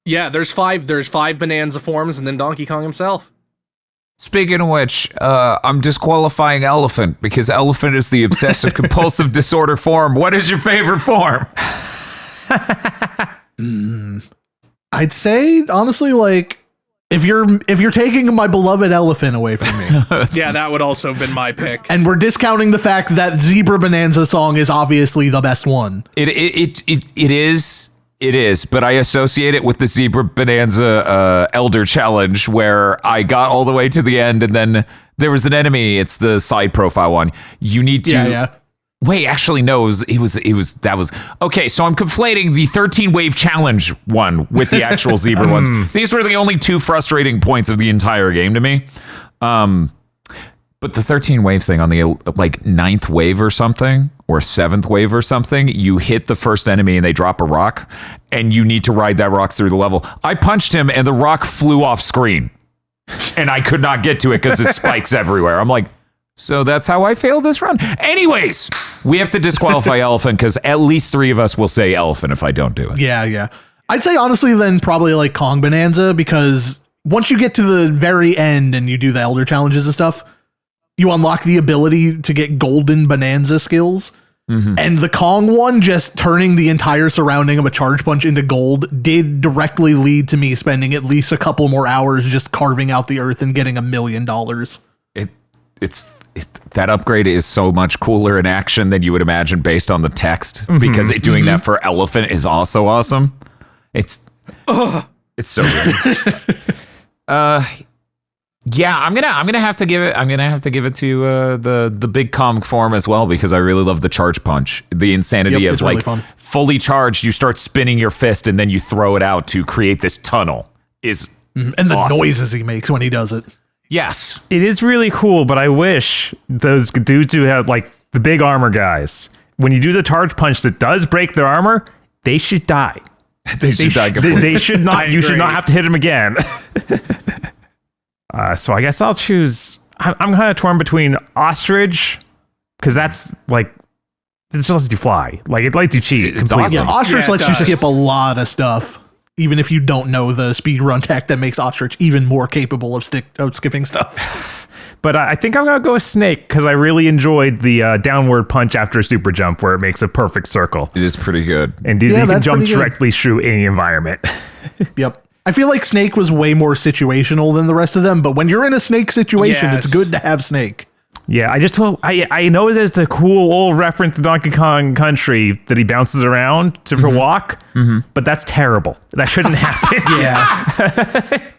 C: Yeah, there's 5 Bonanza forms and then Donkey Kong himself.
A: Speaking of which, I'm disqualifying Elephant because Elephant is the obsessive compulsive disorder form. What is your favorite form?
D: I'd say honestly, like if you're taking my beloved Elephant away from me,
C: Yeah, that would also have been my pick.
D: and we're discounting the fact that Zebra Bonanza song is obviously the best one.
A: It is, but I associate it with the Zebra Bonanza Elder Challenge where I got all the way to the end and then there was an enemy. It's the side profile one. You need to.
D: Yeah.
A: Wait, actually, no. That was okay. So I'm conflating the 13 wave challenge one with the actual Zebra ones. These were the only 2 frustrating points of the entire game to me. But the 13 wave thing on the like 9th wave or something, or 7th wave or something, you hit the first enemy and they drop a rock, and you need to ride that rock through the level. I punched him and the rock flew off screen, and I could not get to it because it spikes everywhere. I'm like, so that's how I failed this run. Anyways, we have to disqualify Elephant because at least 3 of us will say Elephant if I don't do it.
D: Yeah. I'd say honestly then probably like Kong Bonanza, because once you get to the very end and you do the Elder Challenges and stuff, you unlock the ability to get golden Bonanza skills. And the Kong one, just turning the entire surrounding of a charge punch into gold, did directly lead to me spending at least a couple more hours just carving out the earth and getting $1 million.
A: That upgrade is so much cooler in action than you would imagine based on the text, because doing that for Elephant is also awesome. It's so good. Yeah, I'm gonna have to give it to the big Kong form as well, because I really love the charge punch. The insanity of
D: really
A: like
D: fun.
A: fully charged, you start spinning your fist and then you throw it out to create this tunnel is
D: And the
A: awesome.
D: noises he makes when he does it.
A: Yes.
B: It is really cool, but I wish those dudes who have like the big armor guys, when you do the charge punch that does break their armor, they should die.
A: They should die completely.
B: They should not. You should not have to hit them again. So I guess I'll choose. I'm kind of torn between ostrich, because that's like it just lets you fly. Like it lets you cheat.
A: It's
B: completely.
A: awesome.
D: Yeah, Ostrich
C: Yeah, it
D: lets you
C: does.
D: skip a lot of stuff, even if you don't know the speedrun tech that makes Ostrich even more capable of skipping stuff.
B: But I think I'm gonna go with snake because I really enjoyed the downward punch after a super jump, where it makes a perfect circle,
A: It is pretty good.
B: and
D: Yeah,
B: you can
D: that's
B: jump
D: pretty good.
B: directly through any environment.
D: Yep. I feel like Snake was way more situational than the rest of them, but when you're in a Snake situation, it's
C: Yes.
D: good to have Snake.
B: Yeah, I know there's the cool old reference to Donkey Kong Country that he bounces around to for walk, but that's terrible. That shouldn't happen.
D: Yeah.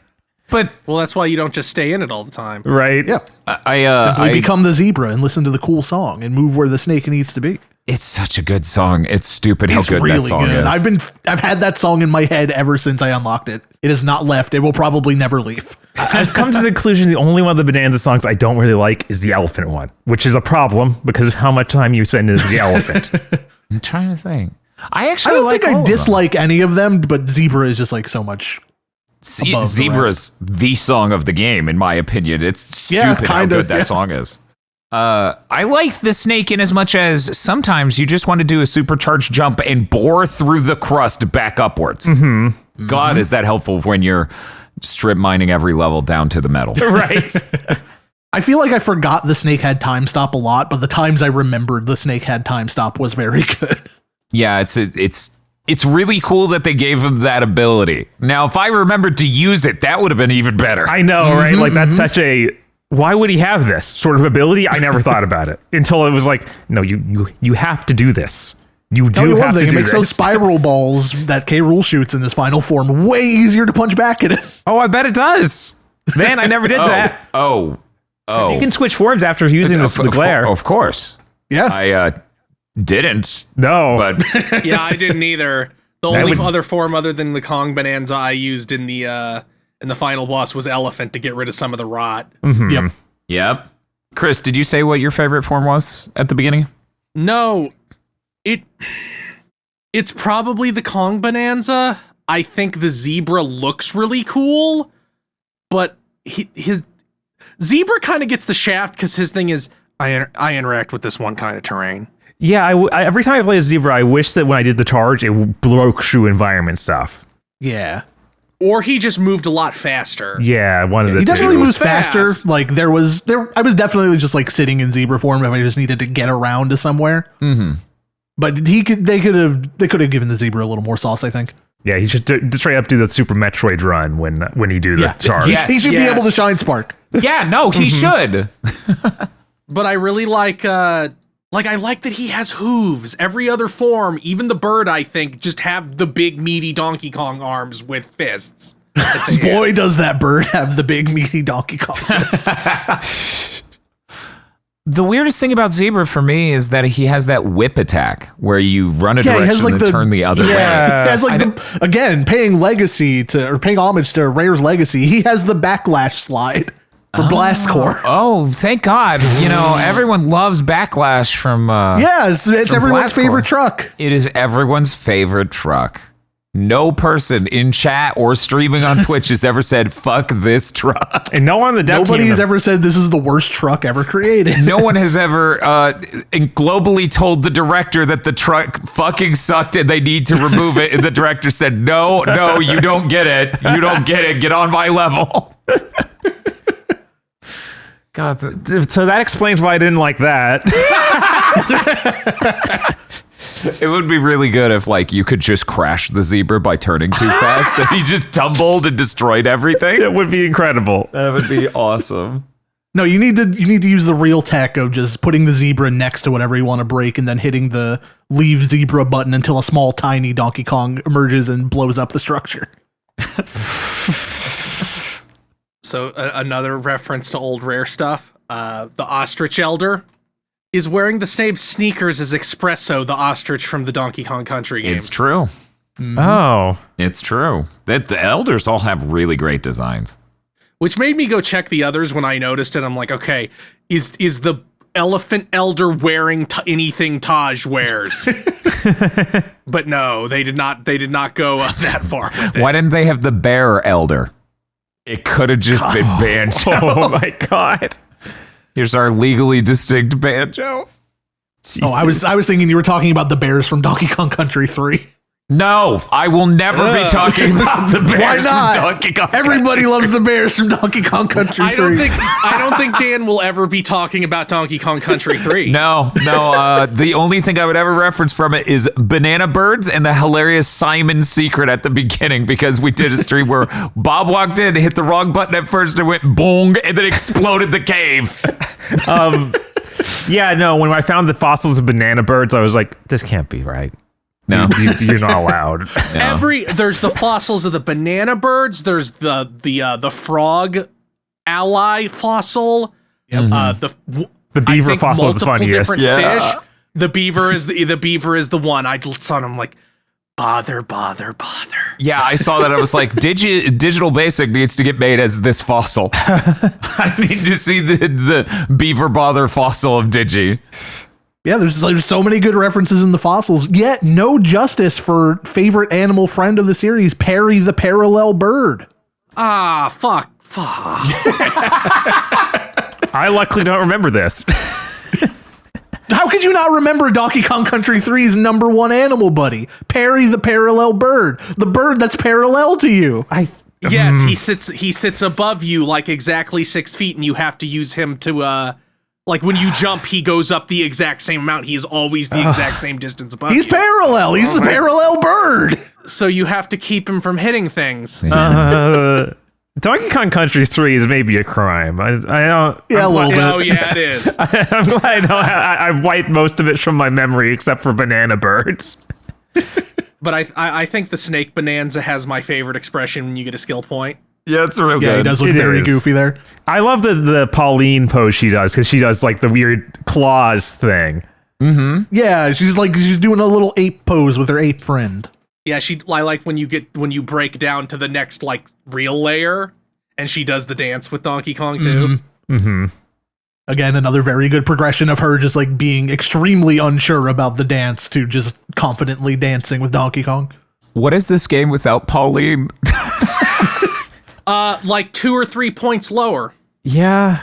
A: But
C: Well, that's why you don't just stay in it all the time.
B: Right?
D: Yep.
A: I
D: Simply become the zebra and listen to the cool song and move where the snake needs to be.
A: it's such a good song. It's stupid how
D: It's
A: good
D: really
A: that song
D: good.
A: is.
D: I've had that song in my head ever since I unlocked it. It has not left. It will probably never leave.
B: I've come to the conclusion the only one of the Bananza songs I don't really like is the elephant one, which is a problem because of how much time you spend as the elephant.
A: I'm trying to think. I
D: I
A: actually
D: don't
A: like
D: think
A: all
D: I
A: of them.
D: dislike any of them, but Zebra is just like so much. above the
A: Zebra's the song of the game, in my opinion. It's
D: Yeah,
A: stupid how
D: kinda,
A: good that
D: yeah.
A: song is. I like the snake in as much as sometimes you just want to do a supercharged jump and bore through the crust back upwards. God, is that helpful when you're strip mining every level down to the metal.
B: Right?
D: I feel like I forgot the snake had time stop a lot, but the times I remembered the snake had time stop was very good.
A: Yeah, it's really cool that they gave him that ability. Now, if I remembered to use it, that would have been even better.
B: I know, right? Like that's such a why would he have this sort of ability? I never thought about it until it was like, no, you have to do this. You
D: Tell
B: do
D: you one
B: have to
D: thing, it
B: do
D: makes those
B: this.
D: spiral balls that K. Rool shoots in this final form way easier to punch back at it.
B: Oh, I bet it does. Man, I never did that.
A: Oh.
B: You can switch forms after using the glare.
A: Of course.
D: Yeah.
A: I didn't,
B: No,
A: but
C: Yeah, I didn't either. The
B: That
C: only
B: would-
C: other form other than the Kong Bonanza I used in the final boss was Elephant to get rid of some of the rot.
D: Yep.
A: yep. Chris, did you say what your favorite form was at the beginning?
C: No, it's probably the Kong Bonanza. I think the zebra looks really cool, but Zebra kind of gets the shaft because his thing is, I interact with this one kind of terrain.
B: Yeah, every time I play a Zebra, I wish that when I did the charge, it broke through environment stuff.
D: Yeah.
C: Or he just moved a lot faster.
B: Yeah, one of the
D: He
B: two.
D: definitely moves
C: fast.
D: faster. Like I was definitely just like sitting in Zebra form if I just needed to get around to somewhere.
A: Mm-hmm.
D: But they could have given the Zebra a little more sauce, I think.
B: Yeah, he should straight up do the Super Metroid run when he do the charge.
A: Yeah.
D: He should be
C: Yes.
D: able to shine spark.
A: Yeah, no, he should.
C: But I really like I like that he has hooves. Every other form, even the bird, I think, just have the big meaty Donkey Kong arms with fists.
D: Boy, does that bird have the big meaty Donkey Kong fist.
A: The weirdest thing about Zebra for me is that he has that whip attack where you run a
D: Yeah, he has,
A: direction
D: like,
A: and
D: the-
A: turn the other way.
D: He has like again paying homage to Rare's legacy. He has the backlash slide for Blast Core.
A: Oh, thank God. You know, everyone loves Backlash from...
D: Yeah, it's everyone's
A: Blast Core.
D: favorite truck.
A: It is everyone's favorite truck. No person in chat or streaming on Twitch has ever said, fuck this truck.
B: And no one on the dev
D: Nobody
B: team
D: has ever said this is the worst truck ever created.
A: No one has ever globally told the director that the truck fucking sucked and they need to remove it. And the director said, no, you don't get it. You don't get it. Get on my level. God,
B: So that explains why I didn't like that.
A: it would be really good if, like, you could just crash the Zebra by turning too fast and he just tumbled and destroyed everything.
B: It would be incredible.
A: That would be awesome.
D: No, you need to use the real tech of just putting the Zebra next to whatever you want to break and then hitting the leave Zebra button until a small tiny Donkey Kong emerges and blows up the structure.
C: So another reference to old Rare stuff. The Ostrich Elder is wearing the same sneakers as Espresso, the ostrich from the Donkey Kong Country games.
A: It's true.
B: Oh.
A: It's true. That the elders all have really great designs.
C: Which made me go check the others when I noticed it. I'm like, okay, is the Elephant Elder wearing anything Taj wears? But no, they did not go that far with it.
A: Why didn't they have the bear elder? It could have just been Banjo.
B: Oh my God.
A: Here's our legally distinct Banjo.
D: Oh, I was thinking you were talking about the bears from Donkey Kong Country 3.
A: No, I will never be talking about the
D: Why
A: bears from
D: not?
A: Donkey Kong.
D: Everybody loves the bears from Donkey Kong Country 3.
C: I don't think Dan will ever be talking about Donkey Kong Country 3.
A: No. The only thing I would ever reference from it is banana birds and the hilarious Simon secret at the beginning, because we did a stream where Bob walked in, hit the wrong button at first, and went boong, and then exploded the cave.
B: Yeah, no, when I found the fossils of banana birds, I was like, this can't be right.
A: No.
B: You're not allowed.
C: There's the fossils of the banana birds. There's the frog ally fossil.
B: The beaver fossil is the funniest.
C: Fish. The beaver is the one. I saw him like bother.
A: Yeah, I saw that. I was like, Digital Basic needs to get made as this fossil. I need to see the beaver bother fossil of Digi.
D: Yeah, there's so many good references in the fossils, yet no justice for favorite animal friend of the series, Perry the parallel bird.
C: Ah, fuck.
B: I luckily don't remember this.
D: How could you not remember Donkey Kong Country 3's number one animal buddy, Perry the parallel bird, the bird that's parallel to you?
C: Yes, he sits above you like exactly 6 feet, and you have to use him to like when you jump, he goes up the exact same amount. He is always the exact same distance above
D: He's
C: you.
D: parallel. He's a parallel bird.
C: So you have to keep him from hitting things.
B: Donkey Kong Country 3 is maybe a crime. I don't.
D: Yeah, a little bit.
C: Oh yeah, it is.
B: I'm glad I've wiped most of it from my memory except for banana birds.
C: But I think the snake Bananza has my favorite expression when you get a skill point.
A: Yeah, it's real
D: Yeah,
A: good.
D: he does look
B: It
D: very
B: is.
D: goofy there.
B: I love the Pauline pose she does because she does like the weird claws thing.
D: Yeah, she's doing a little ape pose with her ape friend.
C: Yeah, I like when you break down to the next like real layer, and she does the dance with Donkey Kong too.
D: Again, another very good progression of her just like being extremely unsure about the dance to just confidently dancing with Donkey Kong.
A: What is this game without Pauline?
C: Like 2 or 3 points lower.
B: Yeah.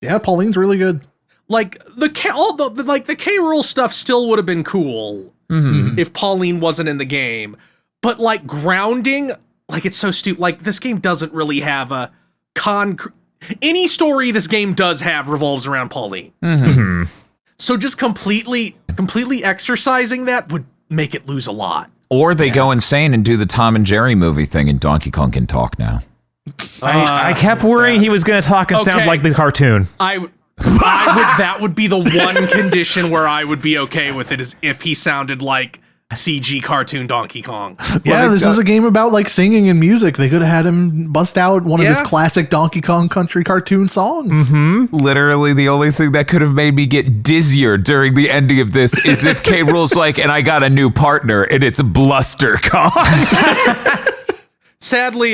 D: Yeah, Pauline's really good.
C: Like the K. Rool stuff still would have been cool if Pauline wasn't in the game. But like grounding, like it's so stupid. Like this game doesn't really have a any story this game does have revolves around Pauline. So just completely exercising that would make it lose a lot.
A: Or they go insane and do the Tom and Jerry movie thing and Donkey Kong can talk now.
B: I kept worrying he was going to talk and sound like the cartoon.
C: That would be the one condition where I would be okay with it, is if he sounded like CG cartoon Donkey Kong.
D: Yeah, this is a game about like singing and music. They could have had him bust out one of his classic Donkey Kong Country cartoon songs.
A: Literally, the only thing that could have made me get dizzier during the ending of this is if K. Rool's like, and I got a new partner, and it's Bluster Kong.
C: Sadly,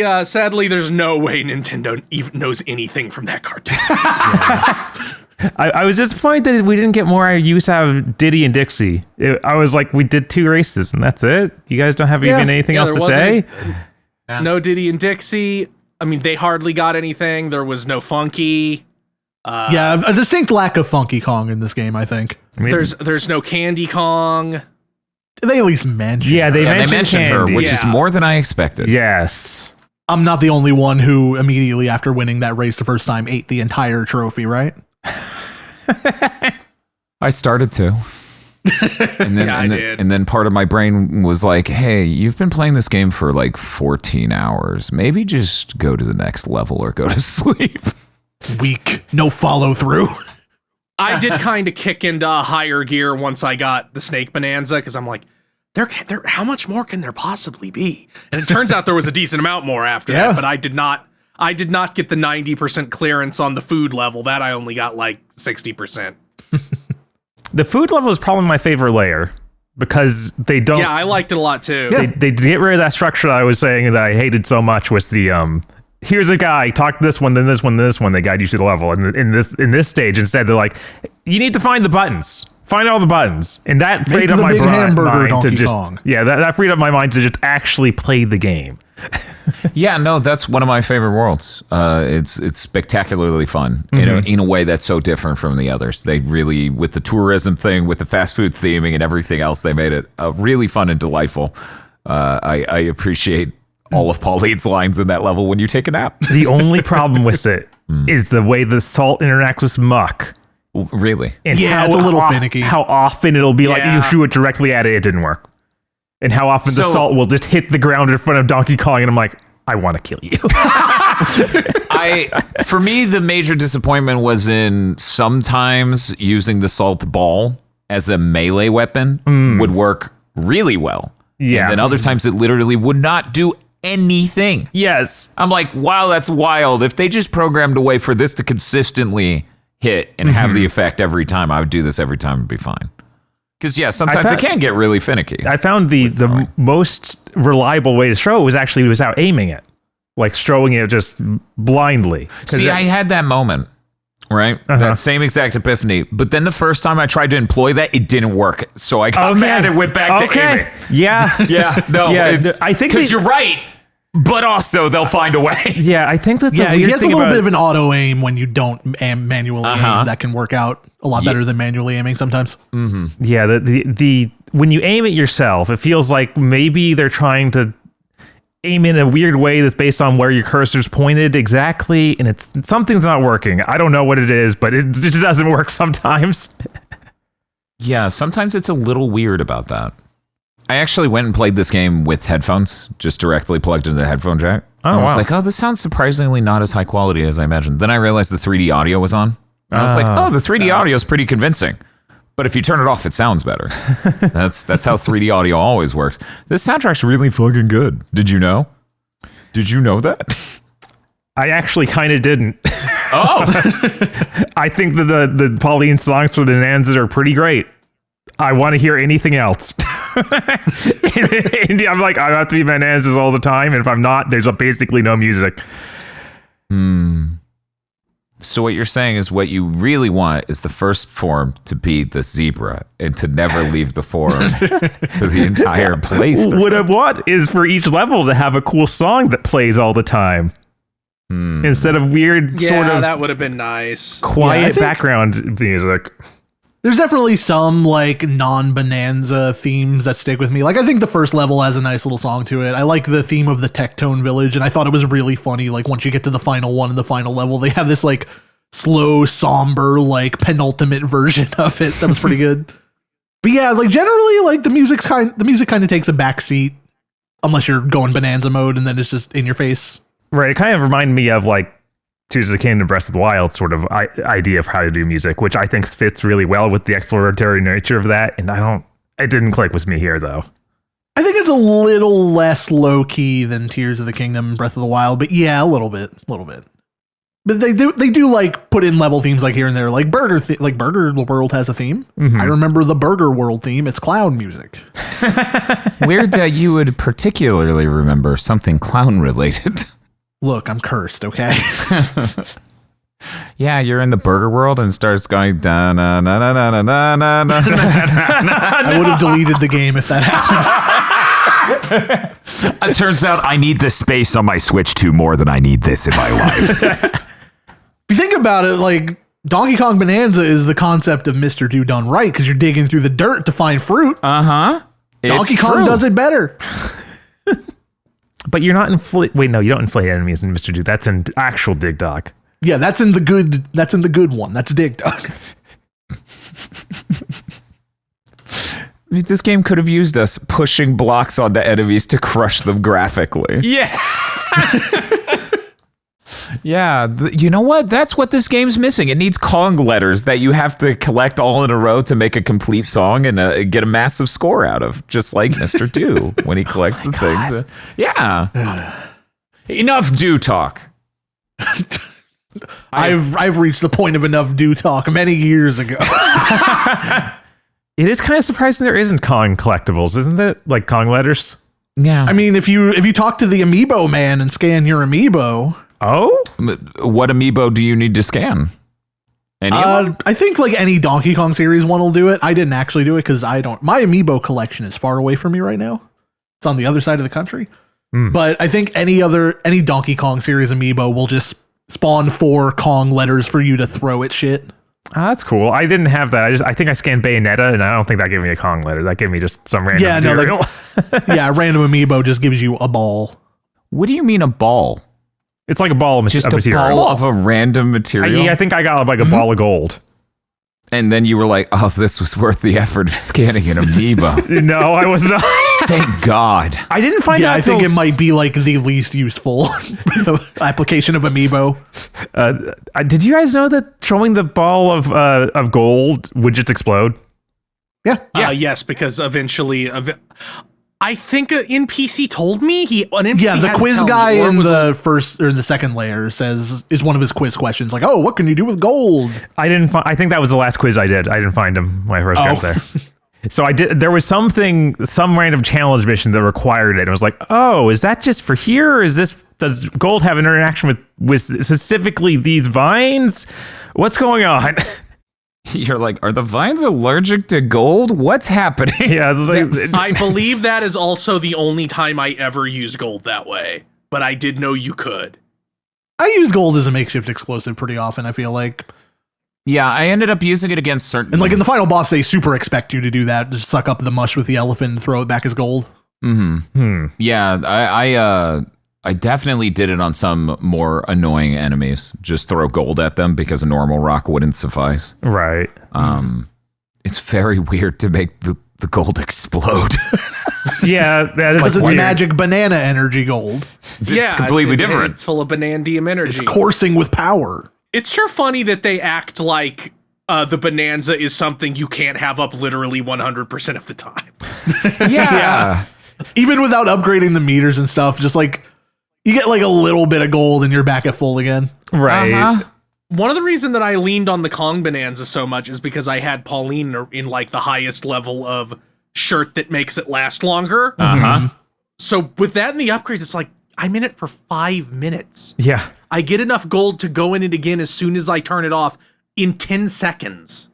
C: there's no way Nintendo even knows anything from that cartoon.
B: I was disappointed that we didn't get more use out of Diddy and Dixie. I was like, we did 2 races and that's it? You guys don't have even anything else to say?
C: No Diddy and Dixie. I mean, they hardly got anything. There was no Funky.
D: A distinct lack of Funky Kong in this game, I think.
C: There's no Candy Kong.
D: They at least mention
B: her.
A: They mentioned her, which is more than I expected.
B: Yes.
D: I'm not the only one who immediately after winning that race the first time ate the entire trophy, right?
A: I started to. And then,
C: I did.
A: And then part of my brain was like, hey, you've been playing this game for like 14 hours. Maybe just go to the next level or go to sleep.
D: Weak. No follow through.
C: I did kind of kick into higher gear once I got the Snake Bananza, because I'm like, how much more can there possibly be? And it turns out there was a decent amount more after that, but I did not get the 90% clearance on the food level. That I only got like 60%.
B: The food level is probably my favorite layer, because they don't...
C: Yeah, I liked it a lot too.
B: They get rid of that structure that I was saying that I hated so much, was the... here's a guy, talk to this one, then this one, then this one, they guide you to the level. And in this stage, instead, they're like, you need to find the buttons. Find all the buttons. And that freed up my mind to just...
D: Kong.
B: Yeah, that freed up my mind to just actually play the game.
A: Yeah, no, that's one of my favorite worlds. It's spectacularly fun in a way that's so different from the others. They really, with the tourism thing, with the fast food theming and everything else, they made it really fun and delightful. I appreciate all of Pauline's lines in that level when you take a nap.
B: The only problem with it is the way the salt interacts with muck.
A: Really?
B: And
D: it's a little finicky.
B: How often it'll be like you shoot it directly at it, it didn't work. And how often the salt will just hit the ground in front of Donkey Kong, and I'm like, I want to kill you.
A: For me, the major disappointment was in sometimes using the salt ball as a melee weapon would work really well.
B: Yeah.
A: And then other times it literally would not do anything.
B: Yes.
A: I'm like, wow, that's wild. If they just programmed a way for this to consistently hit and have the effect every time, I would do this every time and be fine. Because, sometimes it can get really finicky.
B: I found the most reliable way to throw it was actually without aiming it. Like throwing it just blindly.
A: See, I had that moment, right? That same exact epiphany. But then the first time I tried to employ that, it didn't work. So I got mad and went back to aiming.
B: Yeah.
A: I think because you're right. But also, they'll find a way.
B: Yeah, I think that
D: he has a little bit of an auto aim when you don't manually aim. That can work out a lot better than manually aiming sometimes.
B: Yeah, the when you aim it yourself, it feels like maybe they're trying to aim in a weird way that's based on where your cursor's pointed exactly, and something's not working. I don't know what it is, but it just doesn't work sometimes.
A: Yeah, sometimes it's a little weird about that. I actually went and played this game with headphones, just directly plugged into the headphone jack. I was like, this sounds surprisingly not as high quality as I imagined. Then I realized the 3D audio was on. And I was like, the 3D audio is pretty convincing. But if you turn it off, it sounds better. That's how 3D audio always works. This soundtrack's really fucking good. Did you know? Did you know that?
B: I actually kind of didn't.
A: Oh!
B: I think that the Pauline songs for the Bananza are pretty great. I want to hear anything else. And I'm like, I have to be Bananzas all the time, and if I'm not, there's basically no music.
A: So what you're saying is what you really want is the first form to be the zebra and to never leave the form for the entire playthrough.
B: What I want is for each level to have a cool song that plays all the time. instead of weird
C: Yeah,
B: sort of
C: that would have been nice.
B: quiet
D: think-
B: background music.
D: There's definitely some like non-Bananza themes that stick with me. Like I think the first level has a nice little song to it. I like the theme of the Tectone Village, and I thought it was really funny. Like once you get to the final one and the final level, they have this like slow, somber, like penultimate version of it that was pretty good. But yeah, like generally, like the music kind of takes a back seat unless you're going Bananza mode, and then it's just in your face.
B: Right. It kind of reminded me of like Tears of the Kingdom, Breath of the Wild sort of idea of how to do music, which I think fits really well with the exploratory nature of that. And it didn't click with me here though.
D: I think it's a little less low key than Tears of the Kingdom, Breath of the Wild, but yeah, a little bit. But they do like put in level themes like here and there, like Burger World has a theme. I remember the Burger World theme. It's clown music.
A: Weird that you would particularly remember something clown related.
D: Look, I'm cursed, okay?
A: Yeah, you're in the burger world and it starts going da na na na na na na na.
D: I would have deleted the game if that happened.
A: It turns out I need this space on my Switch 2 more than I need this in my life.
D: If you think about it, like Donkey Kong Bonanza is the concept of Mr. Do Done Right because you're digging through the dirt to find fruit. Donkey Kong does it better.
B: But you're not inflate. Wait, no, you don't inflate enemies in Mr. Dude. That's an actual Dig Dog.
D: Yeah, that's in the good one. That's Dig Dug.
A: This game could have used us pushing blocks onto enemies to crush them graphically.
B: Yeah.
A: Yeah, you know what? That's what this game's missing. It needs Kong letters that you have to collect all in a row to make a complete song and get a massive score out of, just like Mr. Do when he collects the things. Yeah. Enough do talk.
D: I've reached the point of enough do talk many years ago.
B: It is kind of surprising there isn't Kong collectibles, isn't it? Like Kong letters.
A: Yeah.
D: I mean, if you talk to the amiibo man and scan your amiibo.
B: Oh?
A: What amiibo do you need to scan? Any of them?
D: I think like any Donkey Kong series one will do it. I didn't actually do it because my amiibo collection is far away from me right now. It's on the other side of the country. But I think any Donkey Kong series amiibo will just spawn 4 Kong letters for you to throw at shit.
B: That's cool. I didn't have that. I think I scanned Bayonetta, and I don't think that gave me a Kong letter. That gave me just some random material.
D: Yeah, random amiibo just gives you a ball.
A: What do you mean a ball?
B: It's like a ball of
A: Just
B: of
A: a
B: material.
A: ball of a random material?
B: I think I got like a ball of gold.
A: And then you were like, oh, this was worth the effort of scanning an amiibo.
B: No, I was not.
A: Thank God.
B: I didn't find out.
D: I think it might be like the least useful application of amiibo.
B: Did you guys know that throwing the ball of gold would just explode?
D: Yeah.
C: Yes, because eventually, I think an NPC told me an NPC.
D: Yeah, the
C: had to
D: quiz
C: tell me,
D: guy
C: or it
D: in
C: was
D: the first or the second layer is one of his quiz questions. Like, oh, what can you do with gold?
B: I didn't. I think that was the last quiz I did. I didn't find him when I first got there. So I did. There was some random challenge mission that required it. I was like, oh, is that just for here? Or does gold have an interaction with specifically these vines? What's going on?
A: You're like, are the vines allergic to gold? What's happening?
B: Yeah, like,
C: I believe that is also the only time I ever used gold that way. But I did know you could.
D: I use gold as a makeshift explosive pretty often, I feel like.
A: Yeah, I ended up using it against certain...
D: And like in the final boss, they super expect you to do that. Just suck up the mush with the elephant and throw it back as gold.
A: Yeah, I definitely did it on some more annoying enemies. Just throw gold at them because a normal rock wouldn't suffice.
B: right.
A: It's very weird to make the gold explode.
B: Yeah, that is
D: Because it's
B: weird.
D: magic banana energy gold.
A: It's completely different.
C: It's full of banandium energy.
D: It's coursing with power.
C: It's sure funny that they act like the Bananza is something you can't have up literally 100% of the time.
A: Yeah.
D: Even without upgrading the meters and stuff, just like you get like a little bit of gold and you're back at full again.
B: Right.
A: Uh-huh.
C: One of the reasons that I leaned on the Kong Bonanza so much is because I had Pauline in like the highest level of shirt that makes it last longer. So with that and the upgrades, it's like I'm in it for 5 minutes.
B: Yeah.
C: I get enough gold to go in it again as soon as I turn it off in 10 seconds.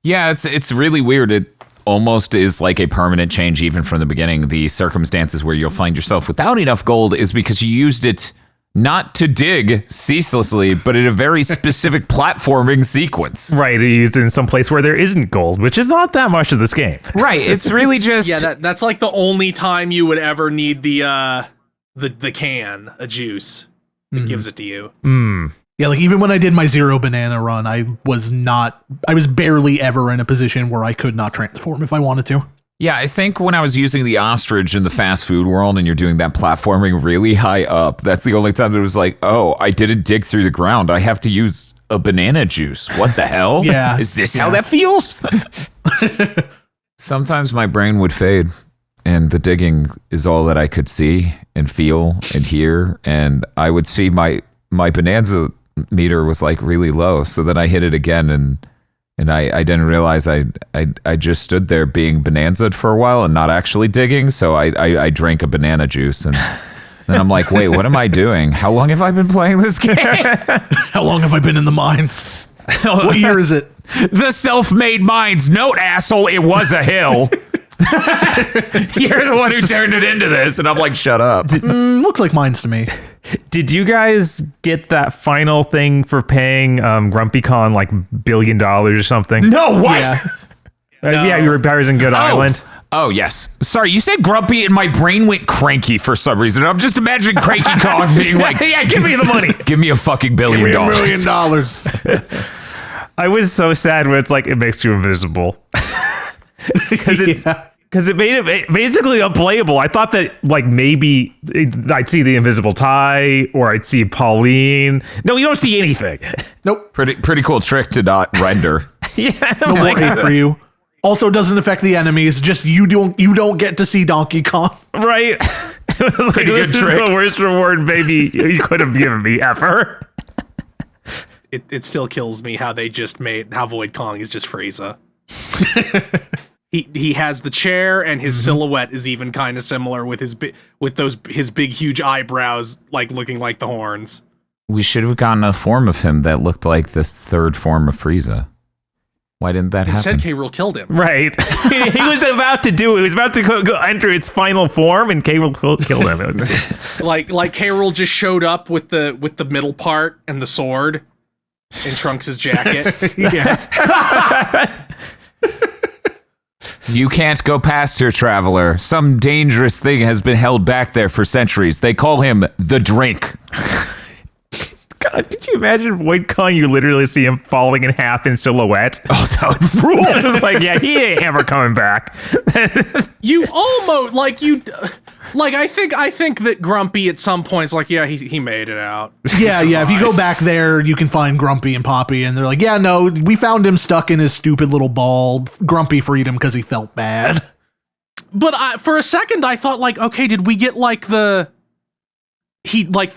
A: Yeah, it's really weird. It almost is like a permanent change even from the beginning. The circumstances where you'll find yourself without enough gold is because you used it not to dig ceaselessly, but in a very specific platforming sequence.
B: Right, used in some place where there isn't gold, which is not that much of this game.
A: Right, it's really just...
C: Yeah, that's like the only time you would ever need the can of juice that gives it to you.
D: Yeah, like even when I did my 0 banana run, I was barely ever in a position where I could not transform if I wanted to.
A: Yeah, I think when I was using the ostrich in the fast food world and you're doing that platforming really high up, that's the only time that it was like, oh, I didn't dig through the ground. I have to use a banana juice. What the hell?
D: Yeah.
A: Is this how that feels? Sometimes my brain would fade and the digging is all that I could see and feel and hear. And I would see my Bananza meter was like really low. So then I hit it again and I didn't realize I just stood there being Bananza'd for a while and not actually digging. So I drank a banana juice and then I'm like, wait, what am I doing? How long have I been playing this game?
D: How long have I been in the mines? What year is it?
A: The self-made mines. Note, asshole, it was a hill. You're the one who turned it into this. And I'm like, shut up.
D: Looks like mines to me.
B: Did you guys get that final thing for paying Grumpy Con like $1 billion or something?
A: No, what?
D: Yeah.
B: Yeah, you were repairs in Good Island.
A: Oh, yes. Sorry, you said grumpy and my brain went cranky for some reason. I'm just imagining Cranky Kong being like,
B: Yeah, give me the money.
A: give me a fucking $1 billion.
D: $1 million.
B: I was so sad when it's like it makes you invisible. Because it made it basically unplayable. I thought that like maybe I'd see the invisible Ty or I'd see Pauline. No, you don't see anything.
D: Nope.
A: Pretty cool trick to not render.
B: Yeah,
D: No more hate for you. Also doesn't affect the enemies. Just you don't get to see Donkey Kong.
B: right. It was like,
A: Pretty good
B: this
A: trick.
B: is the worst reward maybe you could have given me ever.
C: It still kills me how Void Kong is just Frieza. He has the chair and his silhouette is even kind of similar with his big huge eyebrows like looking like the horns.
A: We should have gotten a form of him that looked like the third form of Frieza. Why didn't that
C: Instead,
A: happen?
C: K-Rool killed him.
B: Right. He was about to do it. He was about to go enter its final form and K-Rool killed him. It was,
C: Like K-Rool just showed up with the middle part and the sword in Trunks' jacket.
D: Yeah.
A: You can't go past here, traveler. Some dangerous thing has been held back there for centuries. They call him the drink.
B: God, could you imagine Void Kong? You literally see him falling in half in silhouette.
A: Oh, that would rule.
B: It was like, yeah, he ain't ever coming back.
C: You almost I think that Grumpy at some points like, yeah, he made it out.
D: Yeah. If you go back there, you can find Grumpy and Poppy, and they're like, yeah, no, we found him stuck in his stupid little ball. Grumpy freed him because he felt bad.
C: But for a second, I thought like, okay, did we get like the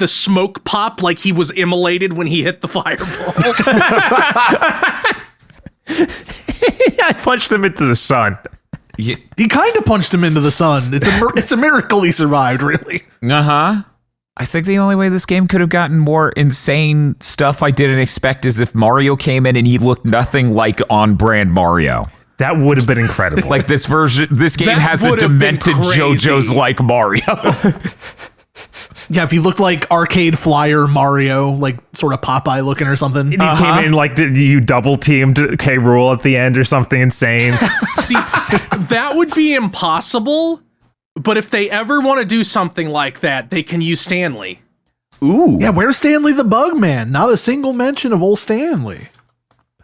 C: smoke pop, like he was immolated when he hit the fireball?
B: I punched him into the sun.
A: Yeah.
D: He kind of punched him into the sun. It's a miracle he survived, really.
A: Uh-huh. I think the only way this game could have gotten more insane stuff I didn't expect is if Mario came in and he looked nothing like on-brand Mario.
B: That would have been incredible.
A: Like this game
C: That
A: has a
C: would have been
A: demented
C: crazy.
A: JoJo's like Mario.
D: Yeah, if he looked like Arcade Flyer Mario, like sort of Popeye looking or something.
B: and he came in like, did you double teamed K-Rool at the end or something insane?
C: See, that would be impossible. But if they ever want to do something like that, they can use Stanley.
A: Ooh.
D: Yeah, where's Stanley the Bugman? Not a single mention of old Stanley.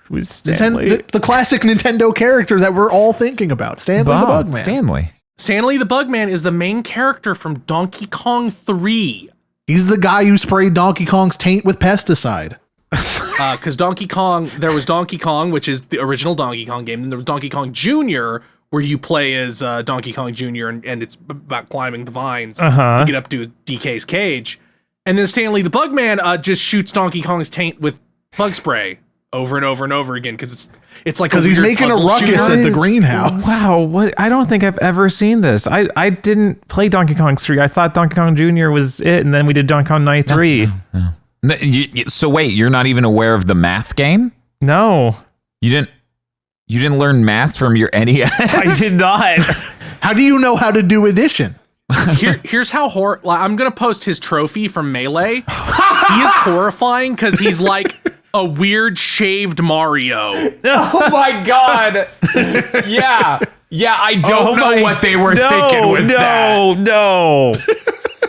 B: Who's Stanley?
D: The classic Nintendo character that we're all thinking about. Stanley the Bugman.
A: Stanley.
C: Stanley the Bugman is the main character from Donkey Kong 3.
D: He's the guy who sprayed Donkey Kong's taint with pesticide.
C: Because Donkey Kong, there was Donkey Kong, which is the original Donkey Kong game. And there was Donkey Kong Jr., where you play as Donkey Kong Jr. and it's about climbing the vines to get up to DK's cage. And then Stanley the Bugman just shoots Donkey Kong's taint with bug spray over and over and over again because it's like
D: Because he's making a ruckus
C: shooter.
D: at the greenhouse.
B: Wow, what? I don't think I've ever seen this. I didn't play Donkey Kong 3. I thought Donkey Kong Jr. was it, and then we did Donkey Kong 93.
A: So wait, you're not even aware of the math game?
B: No,
A: You didn't learn math from your NES?
B: I did not.
D: How do you know how to do addition?
C: Here's how I'm gonna post his trophy from Melee. He is horrifying because he's like a weird shaved Mario.
A: Oh my god. Yeah. Yeah, I don't know what they were thinking with that.
B: No.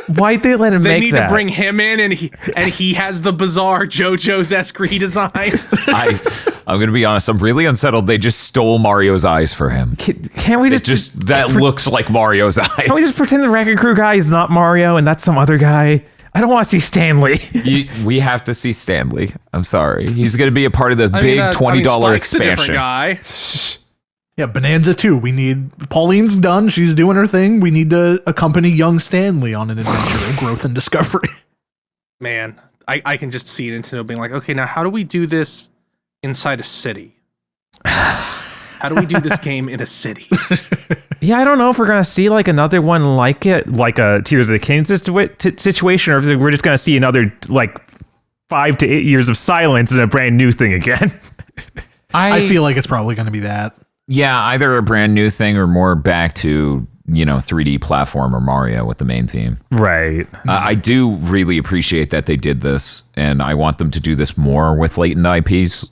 B: Why'd they let him
C: They
B: make
C: need
B: that?
C: to bring him in, and he has the bizarre JoJo's-esque redesign.
A: I'm gonna be honest. I'm really unsettled. They just stole Mario's eyes for him.
B: Can't we just
A: That looks like Mario's eyes.
B: Can we just pretend the Wrecking Crew guy is not Mario and that's some other guy? I don't want to see Stanley.
A: We have to see Stanley. I'm sorry. He's gonna be a part of the big $20
C: Spike's a different
A: expansion.
C: guy.
D: Yeah, Bonanza 2. We need Pauline's done. She's doing her thing. We need to accompany young Stanley on an adventure of growth and discovery.
C: Man, I can just see Nintendo being like, okay, now how do we do this inside a city? How do we do this game in a city?
B: Yeah, I don't know if we're gonna see like another one like it, like a Tears of the Kingdom situation, or if we're just gonna see another like 5 to 8 years of silence and a brand new thing again.
D: I feel like it's probably going to be that.
A: Yeah, either a brand new thing or more back to 3D platformer Mario with the main theme.
B: Right.
A: I do really appreciate that they did this, and I want them to do this more with latent IPs.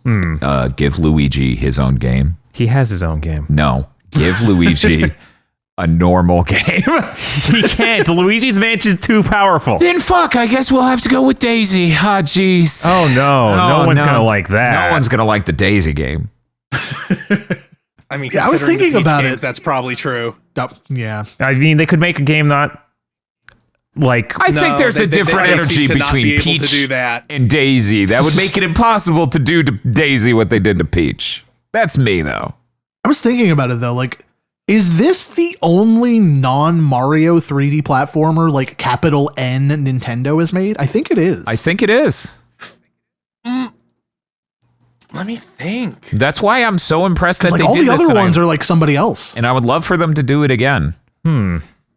A: Give Luigi his own game.
B: He has his own game.
A: No, give Luigi a normal game.
B: He can't. Luigi's Mansion's too powerful.
A: Then fuck, I guess we'll have to go with Daisy. Ah, jeez.
B: Oh no, no one's gonna like that.
A: No one's gonna like the Daisy game.
C: I mean,
D: Yeah, I was
C: considering the
D: thinking
C: Peach
D: about
C: games,
D: it.
C: that's probably true.
D: Oh, yeah.
B: I mean, they could make a game not like.
A: I think there's a different energy
C: seem to not be
A: between
C: able
A: Peach
C: to do that.
A: and Daisy that would make it impossible to do to Daisy what they did to Peach. That's me, though.
D: I was thinking about it, though. Like, is this the only non-Mario 3D platformer, like, capital N Nintendo has made? I think it is.
A: I think it is.
C: Let me think.
A: That's why I'm so impressed that
D: like,
A: they
D: all
A: did
D: the
A: this.
D: other
A: and
D: ones are, like, somebody else.
A: and I would love for them to do it again.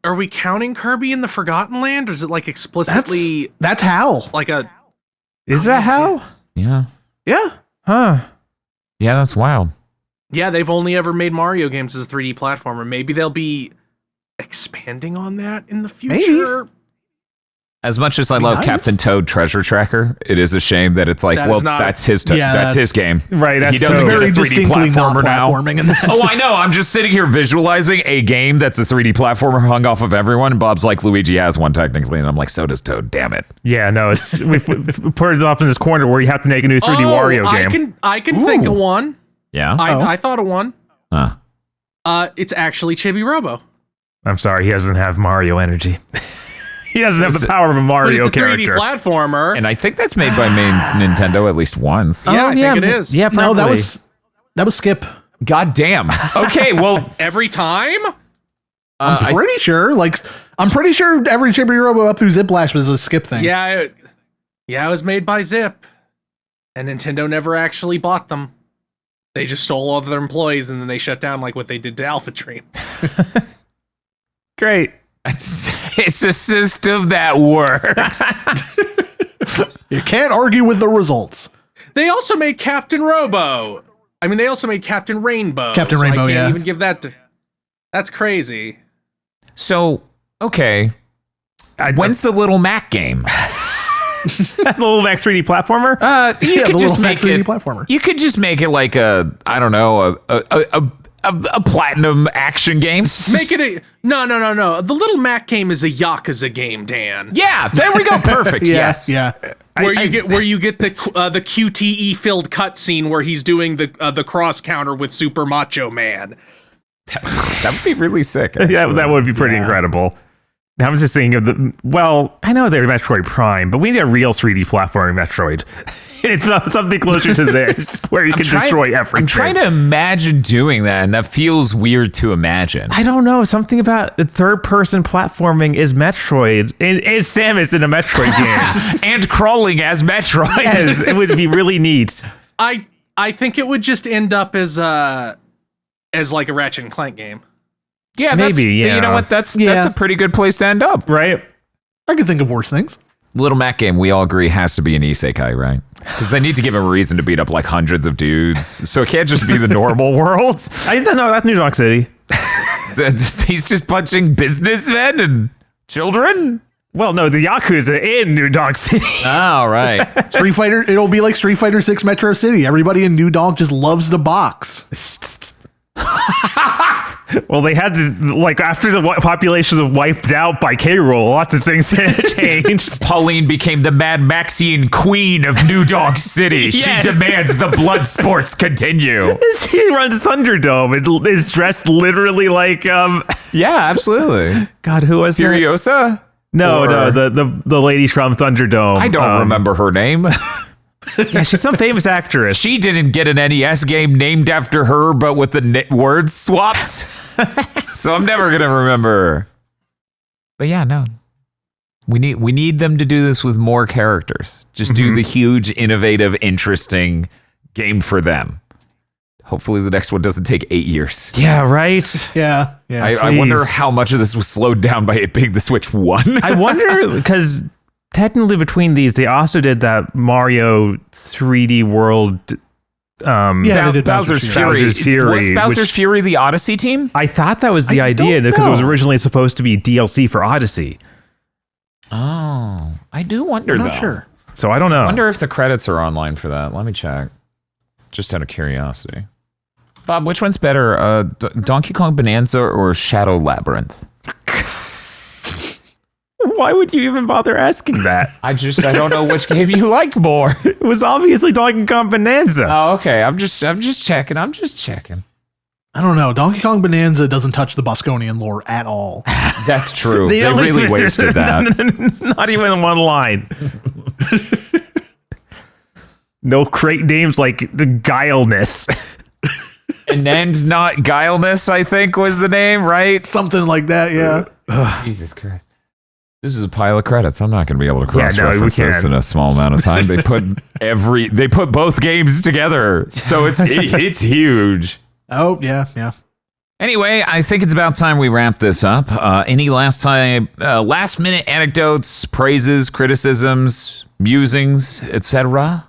C: Are we counting Kirby in the Forgotten Land, or is it like explicitly
D: That's Hal.
C: like a?
B: Is that how?
A: Yeah.
D: Yeah.
B: Huh.
A: Yeah, that's wild.
C: Yeah, they've only ever made Mario games as a 3D platformer. Maybe they'll be expanding on that in the future.
A: As much as I love
D: nice.
A: Captain Toad Treasure Tracker, it is a shame that it's like,
C: That
A: well,
C: is not-
A: that's his
D: Yeah,
A: that's his game.
B: Right, that's
A: he doesn't
B: Toad.
A: get a
D: Very
A: 3D
D: distinctly not
A: platformer now.
D: platforming in this.
A: Oh, I know. I'm just sitting here visualizing a game that's a 3D platformer hung off of everyone. And Bob's like, Luigi has one technically, and I'm like, so does Toad. Damn it.
B: Yeah, no, it's we put it off in this corner where you have to make a new 3D Wario game.
C: I can think of one.
A: Yeah.
C: I thought of one.
A: Huh.
C: It's actually Chibi Robo.
B: I'm sorry, he doesn't have Mario energy. He doesn't have the power of a
C: But
B: Mario
C: it's a 3D
B: character.
C: platformer.
A: And I think that's made by main Nintendo at least once.
C: Yeah, I think it is.
B: Yeah,
D: No,
B: probably.
D: that was Skip.
A: God damn. Okay, well,
C: Every time?
D: I'm pretty sure. Like, I'm pretty sure every Chibi Robo up through Ziplash was a Skip thing.
C: Yeah, it was made by Zip. And Nintendo never actually bought them. They just stole all of their employees and then they shut down like what they did to Alpha Dream.
B: Great.
A: it's a system that works.
D: You can't argue with the results.
C: They also made Captain Robo. I mean, they also made Captain Rainbow.
D: Captain
C: so
D: Rainbow,
C: I can't
D: yeah.
C: even give that to... That's crazy.
A: So, okay. When's the Little Mac game?
B: Little Max 3D platformer?
A: You could
D: the
A: just
D: Little
A: make
D: Mac 3D
A: it.
D: platformer.
A: You could just make it like a platinum action game.
C: Make it a... No. The Little Mac game is a Yakuza game, Dan.
A: Yeah, there we go. Perfect. Yes.
D: Yeah.
C: Where you get the QTE filled cutscene where he's doing the cross counter with Super Macho Man.
A: That would be really sick.
B: Yeah, that would be pretty incredible. I was just thinking of I know they're Metroid Prime, but we need a real 3D platforming Metroid. It's not something closer to this, where you can destroy everything.
A: I'm trying to imagine doing that, and that feels weird to imagine.
B: I don't know. Something about the third-person platforming is Metroid. Is Samus in a Metroid game?
A: And crawling as Metroid.
B: Yes, it would be really neat.
C: I think it would just end up as like a Ratchet and Clank game.
A: Yeah,
B: Maybe, yeah.
A: You know what? That's
D: Yeah.
A: a pretty good place to end up.
B: Right?
D: I can think of worse things.
A: Little Mac game, we all agree, has to be an isekai, right? Because they need to give him a reason to beat up like hundreds of dudes. So it can't just be the normal world.
B: I don't know. That's New York City.
A: He's just punching businessmen and Children?
B: Well, no, the Yakuza in New Donk City.
A: Oh, right.
D: Street Fighter, it'll be like Street Fighter 6 Metro City. Everybody in New Donk just loves to box.
B: Well, they had to, like, after the populations were wiped out by K-Rool, lots of things changed.
A: Pauline became the Mad Maxian queen of New Donk City.
B: Yes.
A: She demands the blood sports continue.
B: She runs Thunderdome and is dressed literally like,
A: Yeah, absolutely.
B: God, who was that?
A: Furiosa?
B: No,
A: Or-
B: the lady from Thunderdome.
A: I don't remember her name.
B: Yeah, she's some famous actress.
A: She didn't get an NES game named after her, but with the words swapped. So I'm never gonna remember her. But yeah, no. We need them to do this with more characters. Just do the huge, innovative, interesting game for them. Hopefully the next one doesn't take 8 years.
B: Yeah, right?
D: Yeah, yeah.
A: I wonder
B: Please.
A: how much of this was slowed down by it being the Switch 1.
B: I wonder, because technically between these, they also did that Mario 3D World.
D: Yeah, they did
A: Bowser's Fury.
B: Bowser's Fury,
A: Was Bowser's
B: which-
A: Fury the Odyssey team?
B: I thought that was the
D: I
B: idea
D: don't
B: because it was
D: know.
B: originally supposed to be DLC for Odyssey.
A: Oh, I do wonder
D: I'm
A: though.
D: not sure.
B: So I don't know.
A: I wonder if the credits are online for that. Let me check. Just out of curiosity. Bob, which one's better, Donkey Kong Bonanza or Shadow Labyrinth?
B: Why would you even bother asking that?
A: I don't know which game you like more.
B: It was obviously Donkey Kong Bonanza.
A: Oh, okay. I'm just checking.
D: I don't know. Donkey Kong Bonanza doesn't touch the Bosconian lore at all.
A: That's true. They
B: only-
A: really wasted that.
B: Not even one line. No crate names like the Guileness.
A: And then not Guileness, I think was the name, right?
D: Something like that, yeah.
A: Jesus Christ. This is a pile of credits. I'm not going to be able to cross-reference
B: we
A: this
B: can't.
A: in a small amount of time. They put both games together, so it's huge.
D: Oh, yeah, yeah.
A: Anyway, I think it's about time we wrap this up. Any last minute anecdotes, praises, criticisms, musings, etc.?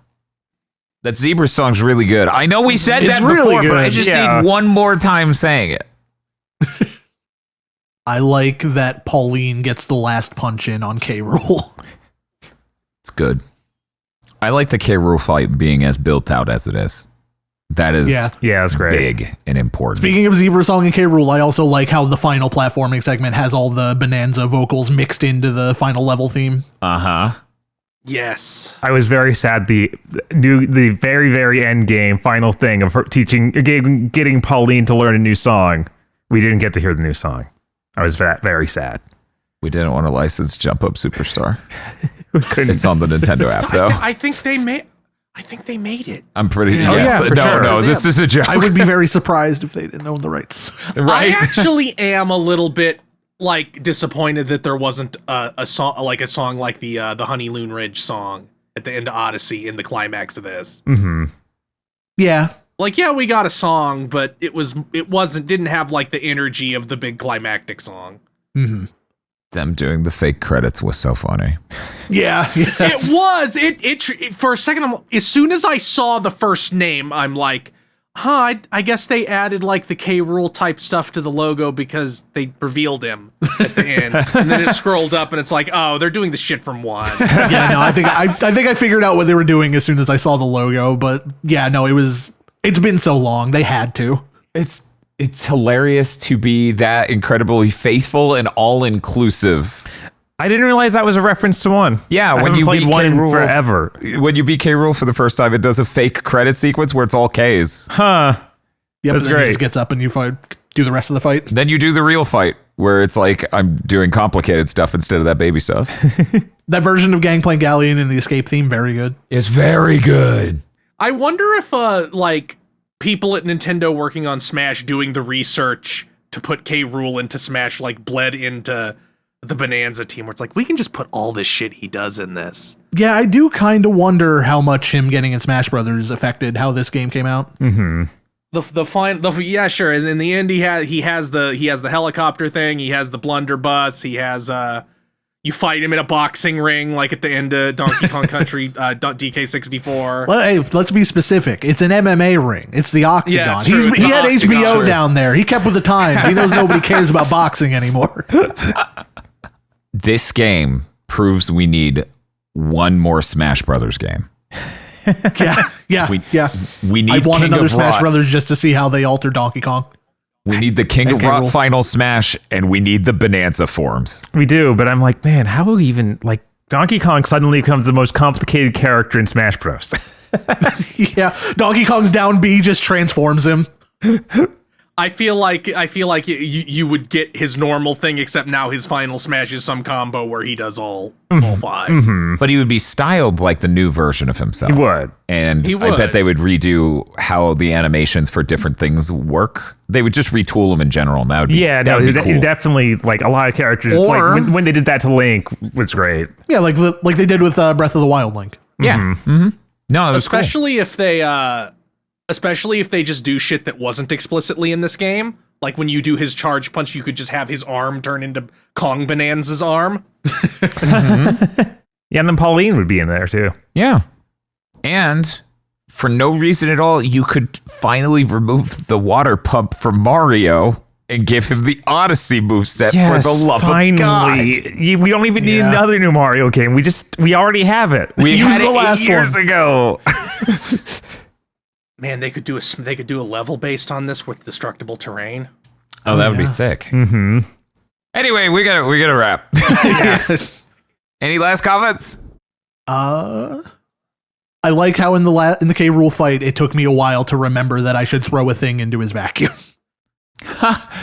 A: That Zebra song's really good. I know we said
D: It's
A: that
D: really
A: before, but I
D: good,
A: just
B: yeah.
A: need one more time saying it.
D: I like that Pauline gets the last punch in on K-Rool.
A: It's good. I like the K. Rool fight being as built out as it is. That is
D: Yeah.
B: Yeah, that's great.
A: big and important.
D: Speaking of Zebra Song and K-Rool, I also like how the final platforming segment has all the Bonanza vocals mixed into the final level theme.
A: Uh-huh.
C: Yes.
B: I was very sad. The very, very end game final thing of her getting Pauline to learn a new song. We didn't get to hear the new song. I was very sad.
A: We didn't want to license Jump Up Superstar.
B: We couldn't.
A: It's on the Nintendo app, though.
C: I think they made it.
A: I'm pretty...
D: Yeah.
A: yes.
B: Oh, yeah, for
A: no,
B: sure.
A: no, this is a joke.
D: I would be very surprised if they didn't own the rights.
A: right?
C: I actually am a little bit like disappointed that there wasn't a song like the Honey Loon Ridge song at the end of Odyssey in the climax of this.
B: Mm-hmm.
D: Yeah.
C: Like, yeah, we got a song, but didn't have like the energy of the big climactic song.
D: Mm-hmm.
A: Them doing the fake credits was so funny.
D: Yeah.
C: It was. It for a second. As soon as I saw the first name, I'm like, huh. I guess they added like the K. Rool type stuff to the logo because they revealed him at the end, and then it scrolled up and it's like, oh, they're doing the shit from one.
D: Yeah, no, I think I figured out what they were doing as soon as I saw the logo, but yeah, no, it's been so long. They had to.
A: It's hilarious to be that incredibly faithful and all-inclusive.
B: I didn't realize that was a reference to one.
A: Yeah,
B: I
A: when
B: haven't
A: you
B: played
A: beat
B: one in
A: K. Rool
B: forever.
A: When you beat K. Rool for the first time, it does a fake credit sequence where it's all Ks.
B: Huh.
D: Yep,
B: That's
D: and then
B: great.
D: He just gets up and you do the rest of the fight.
A: Then you do the real fight where it's like I'm doing complicated stuff instead of that baby stuff.
D: That version of Gangplank Galleon in the escape theme, very good.
A: It's very good.
C: I wonder if like people at Nintendo working on Smash doing the research to put K. Rool into Smash like bled into the Bonanza team where it's like, we can just put all this shit he does in this.
D: Yeah, I do kind of wonder how much him getting in Smash Brothers affected how this game came out.
B: Mm-hmm.
C: Yeah, sure. And in the end, he has the helicopter thing. He has the blunderbuss. He has you fight him in a boxing ring, like at the end of Donkey Kong Country DK64.
D: Well, hey, let's be specific. It's an MMA ring. It's the Octagon.
C: Yeah, it's true. It's
D: He
C: the
D: had
C: Octagon.
D: HBO
C: Sure.
D: down there. He kept with the times. He knows nobody cares about boxing anymore.
A: this game proves we need one more Smash Brothers game.
D: Yeah.
A: We need
D: I want
A: King
D: another
A: of
D: Smash
A: Rot.
D: Brothers just to see how they alter Donkey Kong.
A: We need the King of
D: Okay,
A: Rot
D: well-
A: Final Smash, and we need the Bananza forms.
B: We do, but I'm like, man, how even like Donkey Kong suddenly becomes the most complicated character in Smash Bros.
D: Yeah, Donkey Kong's down B just transforms him.
C: I feel like you would get his normal thing, except now his final smash is some combo where he does all 5.
A: But he would be styled like the new version of himself.
B: He would.
A: And
C: He
A: I bet
C: would.
A: they would redo how the animations for different things work. They would just retool them in general. And that would be,
B: Yeah,
A: that
B: no,
A: would be cool.
B: definitely like a lot of characters.
A: Or-
B: like when they did that to Link was great.
D: Yeah, like they did with Breath of the Wild Link.
A: Yeah. Mm-hmm. No, it was cool.
C: Especially if they just do shit that wasn't explicitly in this game. Like when you do his charge punch, you could just have his arm turn into Kong Bonanza's arm.
B: Yeah, and then Pauline would be in there too.
A: Yeah. And for no reason at all, you could finally remove the water pump from Mario and give him the Odyssey moveset for the love of God.
B: We don't even need
D: Yeah.
B: another new Mario game. We already have it.
A: We
D: Use
A: had
D: the
A: it
D: last
A: 8 years
D: one.
A: ago.
C: Man, they could do a level based on this with destructible terrain.
A: Oh, that would be sick. Mm-hmm. Anyway, we gotta wrap.
B: Yes.
A: Any last comments?
D: I like how in the K. Rool fight, it took me a while to remember that I should throw a thing into his vacuum.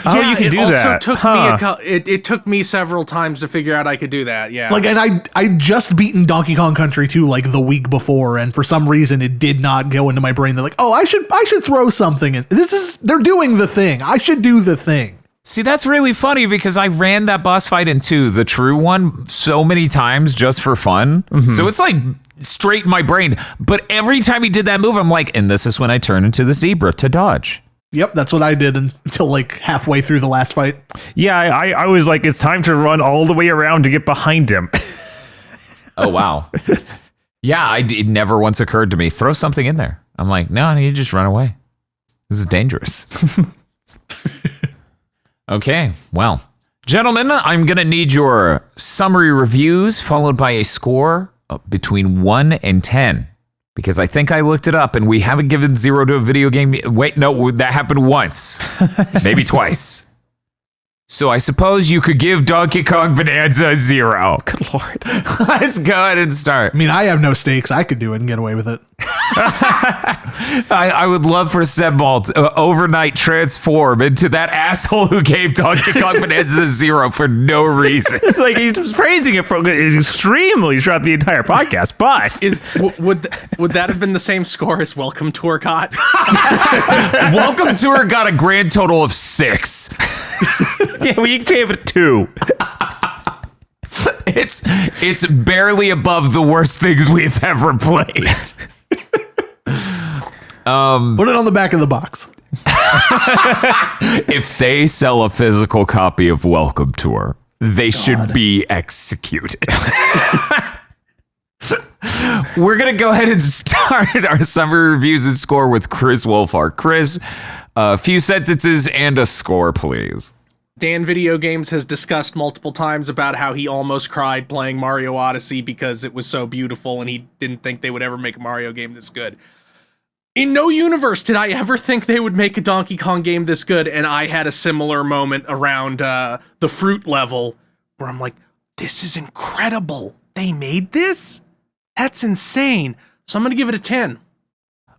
B: Oh, you can do that.
C: Took
B: Huh.
C: it took me several times to figure out I could do that. Yeah.
D: Like, and I just beaten Donkey Kong Country 2 like the week before, and for some reason it did not go into my brain. They're like, oh, I should throw something in. They're doing the thing. I should do the thing.
A: See, that's really funny because I ran that boss fight in 2, the true one, so many times just for fun. So it's like straight in my brain. But every time he did that move, I'm like, and this is when I turn into the zebra to dodge.
D: Yep, that's what I did until like halfway through the last fight.
B: Yeah, I was like, it's time to run all the way around to get behind him.
A: Oh, wow. Yeah, it never once occurred to me. Throw something in there. I'm like, no, you just run away. This is dangerous. Okay, well, gentlemen, I'm going to need your summary reviews followed by a score between 1 and 10. Because I think I looked it up and we haven't given 0 to a video game. Wait, no, that happened once. Maybe twice. So I suppose you could give Donkey Kong Bonanza a 0.
B: Good Lord.
A: Let's go ahead and start.
D: I mean, I have no stakes. I could do it and get away with it.
A: I would love for Sebmal to overnight transform into that asshole who gave Donkey Kong Bonanza a 0 for no reason.
B: It's like he's just praising it for extremely throughout the entire podcast, but
C: Would that have been the same score as Welcome to Urgot?
A: Welcome Tour got a grand total of 6.
B: yeah, we gave it 2.
A: It's barely above the worst things we've ever played.
D: Put it on the back of the box.
A: If they sell a physical copy of Welcome Tour, they should be executed. We're going to go ahead and start our summary reviews and score with Chris Wolfhard. Chris, a few sentences and a score, please.
C: Dan Video Games has discussed multiple times about how he almost cried playing Mario Odyssey because it was so beautiful and he didn't think they would ever make a Mario game this good. In no universe did I ever think they would make a Donkey Kong game this good, and I had a similar moment around the fruit level where I'm like, this is incredible. They made this? That's insane. So I'm going to give it a 10.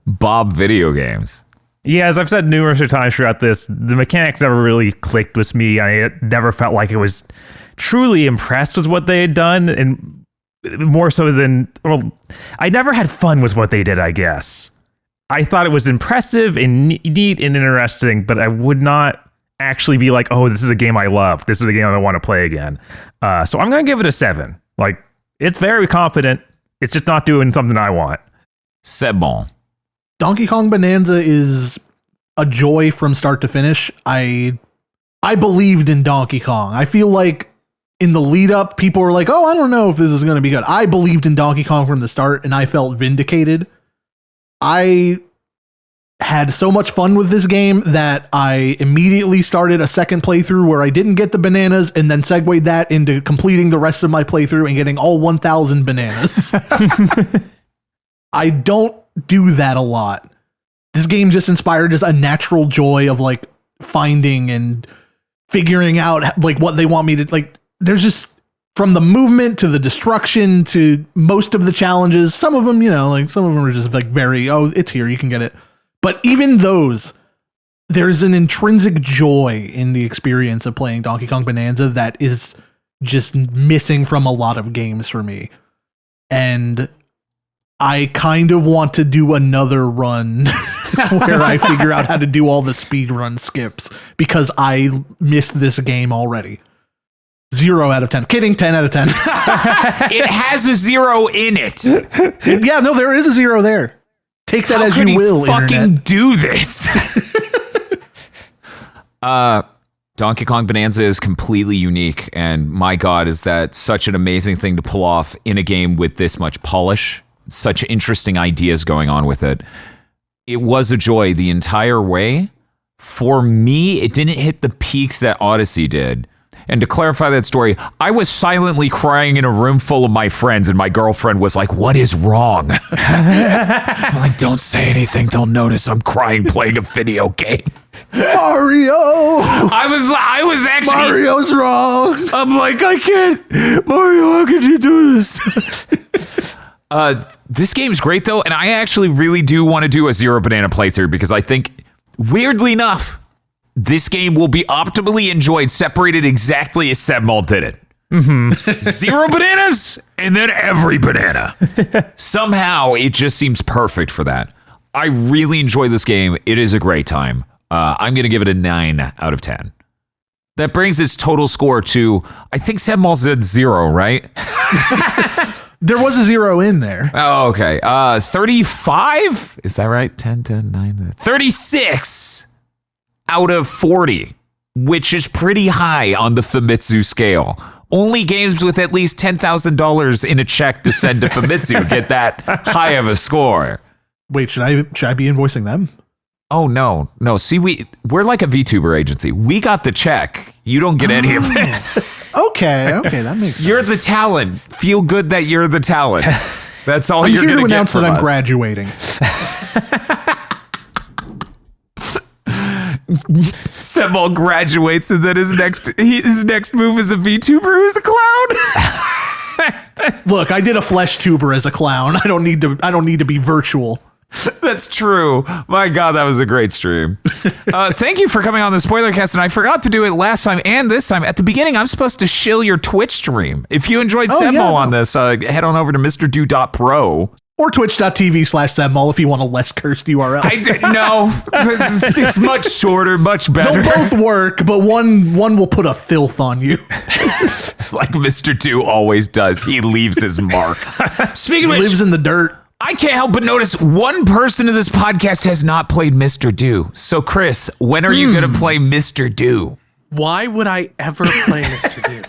A: Bob Video Games.
B: Yeah, as I've said numerous times throughout this, the mechanics never really clicked with me. I never felt like I was truly impressed with what they had done, and more so than, well, I never had fun with what they did, I guess. I thought it was impressive and neat and interesting, but I would not actually be like, oh, this is a game I love. This is a game I want to play again. So I'm going to give it a 7. Like, it's very competent. It's just not doing something I want.
A: Sebmal.
D: Donkey Kong Bonanza is a joy from start to finish. I believed in Donkey Kong. I feel like in the lead up, people were like, oh, I don't know if this is going to be good. I believed in Donkey Kong from the start, and I felt vindicated. I had so much fun with this game that I immediately started a second playthrough where I didn't get the bananas and then segued that into completing the rest of my playthrough and getting all 1,000 bananas. I don't do that a lot. This game just inspired just a natural joy of like finding and figuring out like what they want me to like. There's just from the movement to the destruction to most of the challenges. Some of them, you know, like some of them are just like very, oh, it's here, you can get it. But even those, there's an intrinsic joy in the experience of playing Donkey Kong Bonanza that is just missing from a lot of games for me. And I kind of want to do another run where I figure out how to do all the speedrun skips because I missed this game already. 0 out of 10. Kidding, 10 out of 10.
A: It has a 0 in it.
D: Yeah, no, there is a 0 there. Take that as you will,
A: fucking
D: internet.
A: do this. Donkey Kong Bonanza is completely unique, and my God, is that such an amazing thing to pull off in a game with this much polish, such interesting ideas going on with it. It was a joy the entire way. For me, it didn't hit the peaks that Odyssey did. And to clarify that story, I was silently crying in a room full of my friends, and my girlfriend was like, "What is wrong?" I'm like, "Don't say anything. They'll notice I'm crying playing a video game."
D: Mario!
A: I was actually...
D: Mario's wrong!
A: I'm like, I can't. Mario, how could you do this? This game's great, though, and I actually really do want to do a Zero Banana playthrough because I think, weirdly enough, this game will be optimally enjoyed, separated exactly as Sebmal did it. Mm-hmm. 0 bananas, and then every banana. Somehow, it just seems perfect for that. I really enjoy this game. It is a great time. I'm going to give it a 9 out of 10. That brings its total score to, I think Sebmal said 0, right?
D: There was a 0 in there.
A: Oh, okay. 35? Is that right? 10, 9, 36 out of 40, which is pretty high on the Famitsu scale. Only games with at least $10,000 in a check to send to Famitsu get that high of a score.
D: Wait, should I be invoicing them?
A: Oh, no. See, we're like a VTuber agency. We got the check. You don't get any of it.
D: Okay, that makes sense.
A: You're the talent. Feel good that you're the talent. That's all you're going to get
D: announce
A: from
D: that I'm
A: us.
D: graduating.
A: Sebmal graduates, and then his next move is a VTuber who's a clown.
D: Look, I did a flesh tuber as a clown. I don't need to be virtual.
A: That's true. My God, that was a great stream. Thank you for coming on the Spoilercast, and I forgot to do it last time and this time. At the beginning, I'm supposed to shill your Twitch stream. If you enjoyed Sebmal on this, head on over to MrDo.pro.
D: Or twitch.tv/Sebmal if you want a less cursed URL.
A: I did no. It's much shorter, much better.
D: They'll both work, but one will put a filth on you.
A: Like Mr. Do always does. He leaves his mark. Speaking of which,
D: Lives in the dirt.
A: I can't help but notice one person in this podcast has not played Mr. Do. So, Chris, when are you going to play Mr. Do?
C: Why would I ever play Mr. Do?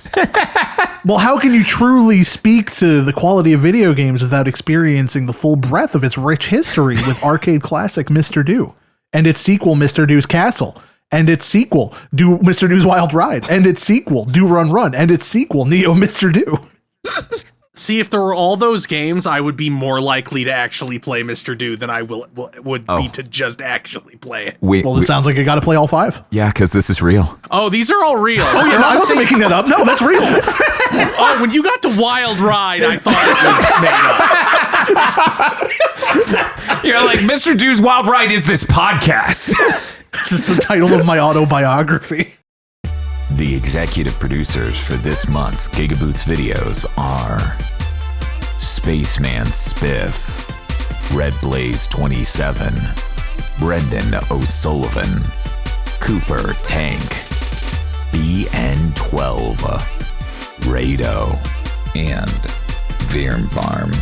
D: Well, how can you truly speak to the quality of video games without experiencing the full breadth of its rich history with arcade classic Mr. Do and its sequel, Mr. Do's Castle, and its sequel, Mr. Do's Wild Ride, and its sequel, Do Run Run, and its sequel, Neo Mr. Do?
C: See, if there were all those games, I would be more likely to actually play Mr. Do than I would be to just actually play it.
D: Well, it sounds like you got to play all 5.
A: Yeah, because this is real.
C: Oh, these are all real.
D: Oh, yeah, no, I wasn't making that up. No, that's real.
C: Oh, when you got to Wild Ride, I thought it was made up.
A: You're like, Mr. Do's Wild Ride is this podcast.
D: This is the title of my autobiography.
A: The executive producers for this month's GigaBoots videos are Spaceman Spiff, Red Blaze 27, Brendan O'Sullivan, Cooper Tank, BN12, Rado, and Veernvarm.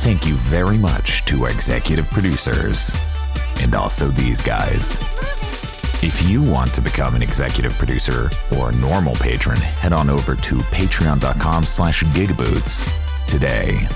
A: Thank you very much to our executive producers, and also these guys. If you want to become an executive producer or a normal patron, head on over to patreon.com/gigaboots today.